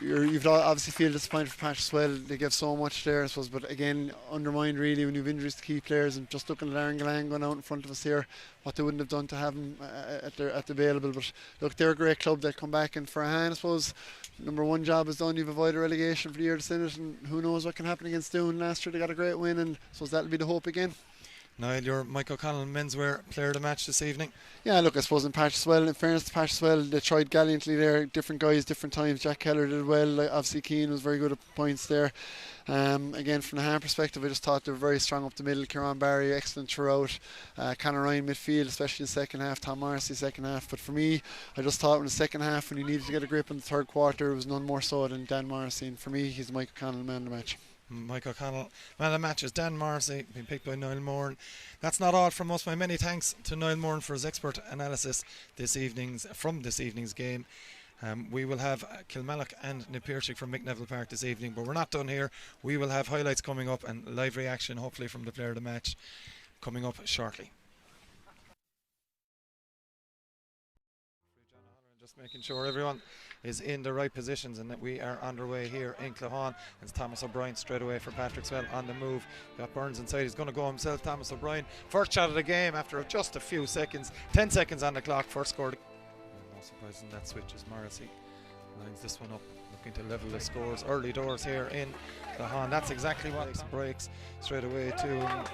You've obviously feel disappointed for Patrickswell. They gave so much there, I suppose, but again, undermined really when you've injuries to key players. And just looking at Aaron Galan going out in front of us here, what they wouldn't have done to have him at the available. But look, they're a great club. They'll come back, and for Ahane, I suppose, number one job is done. You've avoided relegation for the year to Senate, and who knows what can happen against Doon. Last year they got a great win, and I suppose that'll be the hope again. Niall, your Mike O'Connell menswear player of the match this evening. Yeah, look, I suppose in Patrickswell, in fairness to Patrickswell, they tried gallantly there, different guys, different times. Jack Keller did well, obviously Keane was very good at points there. Again, from the Ahane perspective, I just thought they were very strong up the middle. Kieran Barry, excellent throughout. Conor Ryan midfield, especially in the second half. Tom Morrissey second half. But for me, I just thought in the second half, when he needed to get a grip in the third quarter, it was none more so than Dan Morrissey. And for me, he's Mike O'Connell man of the match. Mike O'Connell, man of the match is Dan Morrissey, being picked by Niall Moran. That's not all from us. My many thanks to Niall Moran for his expert analysis this evening's game. We will have Kilmallock and Napierchik from McNeville Park this evening, but we're not done here. We will have highlights coming up and live reaction, hopefully from the player of the match, coming up shortly. Just making sure everyone is in the right positions and that we are underway here in Claghon. It's Thomas O'Brien straight away for Patrickswell on the move. Got Burns inside, he's going to go himself. Thomas O'Brien, first shot of the game after just a few seconds, 10 seconds on the clock, first scored. No surprise in that switch as Morrissey lines this one up, looking to level the scores. Early doors here in Claghon. That's exactly what breaks straight away to.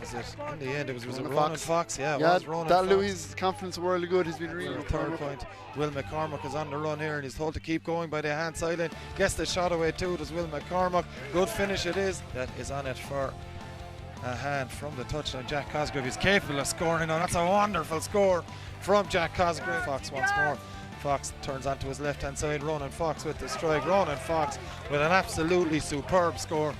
Was it in the end? It was Ronan Fox. Yeah, it was Ronan that Fox. Louis' confidence worldly good. He's been really third point. Will McCormack is on the run here and he's told to keep going by the hand sideline. Gets the shot away too. Does Will McCormack? Good finish it is. That is on it for a hand from the touchline. Jack Cosgrave is capable of scoring. Now that's a wonderful score from Jack Cosgrave. Fox once more. Fox turns onto his left hand side. Ronan Fox with the strike. Ronan Fox with an absolutely superb score.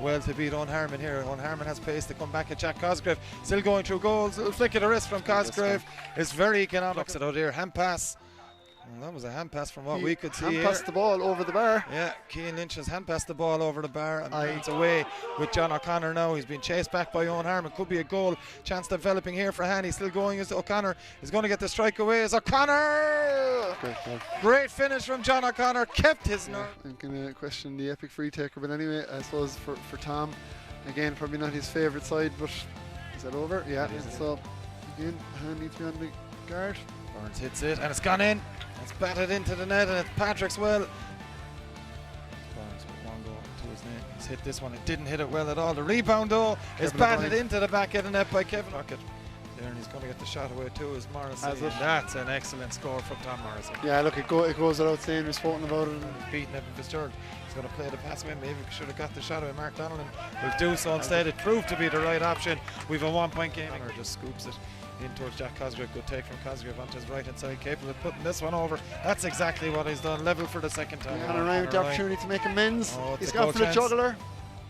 Well to beat Owen Harmon here. Owen Harmon has pace to come back at Jack Cosgrave. Still going through goals. Little flick of the wrist from Cosgrave. It's very economic. Looks it out here. Hand pass. Well, that was a hand pass from what we could see hand here. passed the ball over the bar. Yeah, Keane Lynch has hand passed the ball over the bar and it's away with John O'Connor now. He's been chased back by Owen Harmon. Could be a goal. Chance developing here for Ahane. Still going as O'Connor is going to get the strike away as O'Connor. Great finish from John O'Connor. Kept his nerve. I'm going to question the epic free taker, but anyway, I suppose for Tom, again, probably not his favourite side, but is that over? Yeah. So again, Ahane needs to be on the guard. Burns hits it and it's gone in. It's batted into the net and it's Patrickswell. Burns with one goal to his name. He's hit this one. It didn't hit it well at all. The rebound though is batted into the back of the net by Kevin Hockett. There and he's going to get the shot away too as Morrissey. That's an excellent score from Tom Morrissey. Yeah, look, it goes without saying. We've spoken about it. Beating Evan Fitzgerald. He's going to play the pass away. Maybe should have got the shot away. Mark Donnellan will do so instead. It proved to be the right option. We've a 1 point game. Or just scoops it in towards Jack Cosgrave. Good take from Cosgrave onto his right hand side, capable of putting this one over. That's exactly what he's done. Level for the second time. Conor Ryan with the opportunity to make amends. He's gone for the juggler.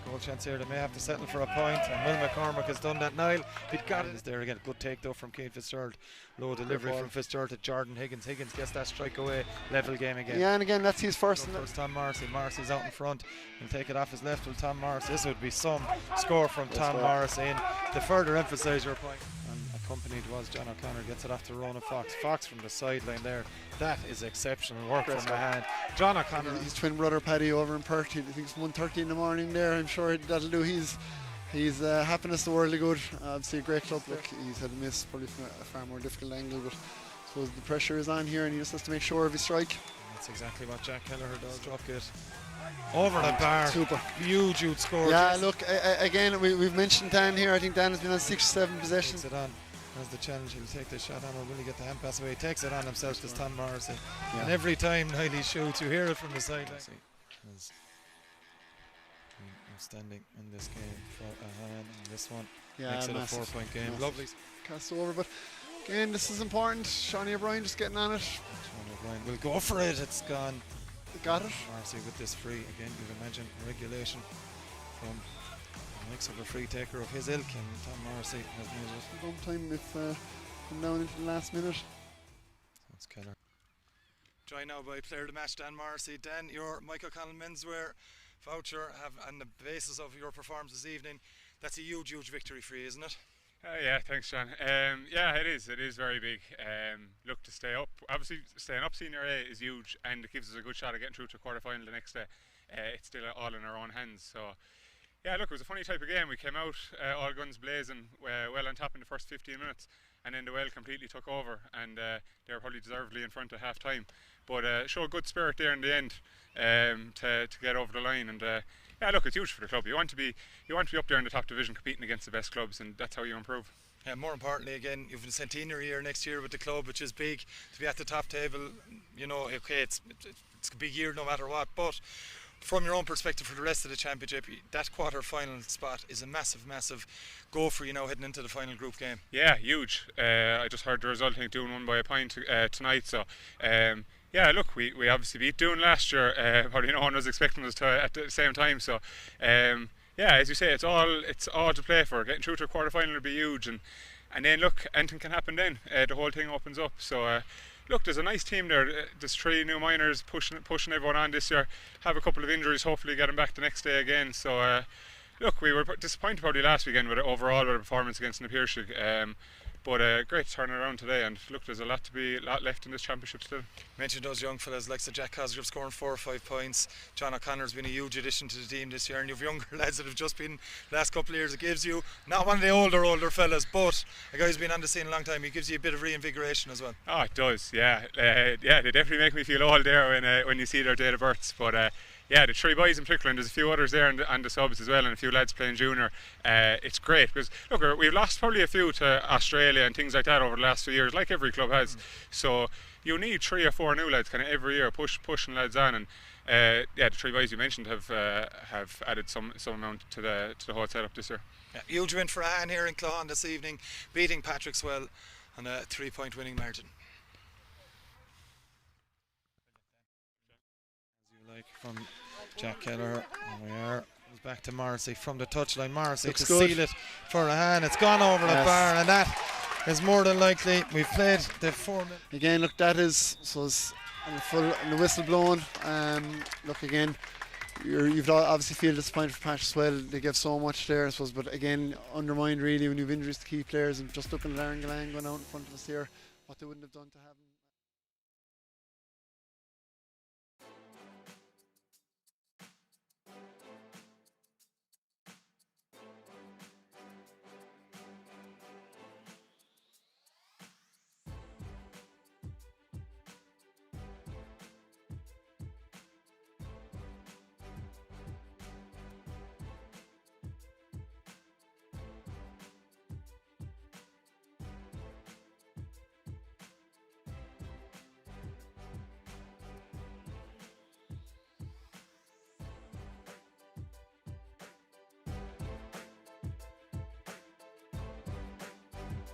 Goal chance here. They may have to settle for a point, and Will McCormack has done that. Niall, he got it. Is there again. Good take though from Keane Fitzgerald. Low delivery from Fitzgerald to Jordan Higgins. Higgins gets that strike away. Level game again. Yeah, and again that's his first. First Tom Morrissey. Morrissey's out in front. He'll take it off his left. Will Tom Morrissey. This would be some score from Tom Morrissey. And to further emphasise your point. Accompanied was John O'Connor, gets it off to Ronan Fox. Fox from the sideline there. That is exceptional work from Ahane. John O'Connor. His twin brother Paddy over in Perth. I think it's 1:30 in the morning there. I'm sure that'll do his happiness the worldly good. Obviously a great club. Look, he's had a miss probably from a far more difficult angle, but I suppose the pressure is on here and he just has to make sure of his strike. That's exactly what Jack Kelleher does. Drop it Over the bar. Super. Huge score. Yeah, look, again, we've mentioned Dan here. I think Dan has been on 6 or 7 possessions. Takes it on. As the challenge, he'll take the shot on, or will he get the hand pass away? He takes it on himself, this Tom Morrissey. Yeah. And every time Niley shoots, you hear it from the sideline. Outstanding in this game for Ahane, and this one makes it massive. a 4-point game. Massive. Lovely. Cast over, but again, this is important. Shawnee O'Brien just getting on it. Sean O'Brien will go for it. It's gone. Got it. Morrissey with this free again. You'd imagine regulation from the likes of a free taker of his ilk, and Tom Morrissey has made it. One time if come down into the last minute. That's Keller. Joined now by player of the match, Dan Morrissey. Dan, your Michael Connell menswear voucher on the basis of your performance this evening. That's a huge victory for you, isn't it? Yeah, thanks, John. Yeah, it is. It is very big. Look, to stay up. Obviously, staying up Senior A is huge, and it gives us a good shot at getting through to quarter final the next day. It's still all in our own hands. So, yeah, look, it was a funny type of game. We came out all guns blazing, well on top in the first 15 minutes, and then the well completely took over, and they were probably deservedly in front at half time. But showed good spirit there in the end to get over the line, and yeah, look, it's huge for the club. You want to be up there in the top division competing against the best clubs, and that's how you improve. Yeah, more importantly, again, you've a centenary year next year with the club, which is big. To be at the top table, you know, okay, it's a big year no matter what, but from your own perspective for the rest of the championship, that quarter-final spot is a massive go for you now heading into the final group game. Yeah, huge. I just heard the result, I think Doon won by a point tonight, so yeah, look, we obviously beat Doon last year. Probably no one was expecting us to at the same time. So, yeah, as you say, it's all to play for. Getting through to a quarter final will be huge, and then look, anything can happen. Then the whole thing opens up. So, look, there's a nice team there. There's 3 new minors pushing everyone on this year. Have a couple of injuries, hopefully get them back the next day again. So, look, we were disappointed probably last weekend with overall with a performance against the Napier. But great to turn it around today, and look, there's a lot left in this championship still. Mentioned those young fellas like Jack Cosgrove scoring 4 or 5 points. John O'Connor's been a huge addition to the team this year, and you've younger lads that have just been the last couple of years. It gives you not one of the older fellas, but a guy who's been on the scene a long time. It gives you a bit of reinvigoration as well. Oh, it does, yeah. Yeah, they definitely make me feel old there when you see their date of births. But yeah, the 3 boys in particular, and there's a few others there on the subs as well, and a few lads playing junior. It's great because look, we've lost probably a few to Australia and things like that over the last few years, like every club has. So you need 3 or 4 new lads kind of every year pushing lads on, and yeah, the 3 boys you mentioned have added some amount to the whole setup this year. Yeah, huge win for Ahane here in Clohan this evening, beating Patrickswell on a 3-point winning margin. As you like from Jack Keller, and we are back to Morrissey from the touchline. Morrissey Looks to good. seal it for Ahane. It's gone over the bar, and that is more than likely. We've played the 4 minutes. Again, look, that is and the whistle blown. Look, again, you've obviously feel disappointed for Patrickswell. They give so much there, I suppose, but again, undermined really when you've injuries to key players, and just looking at Larry Galang going out in front of us here, what they wouldn't have done to have him.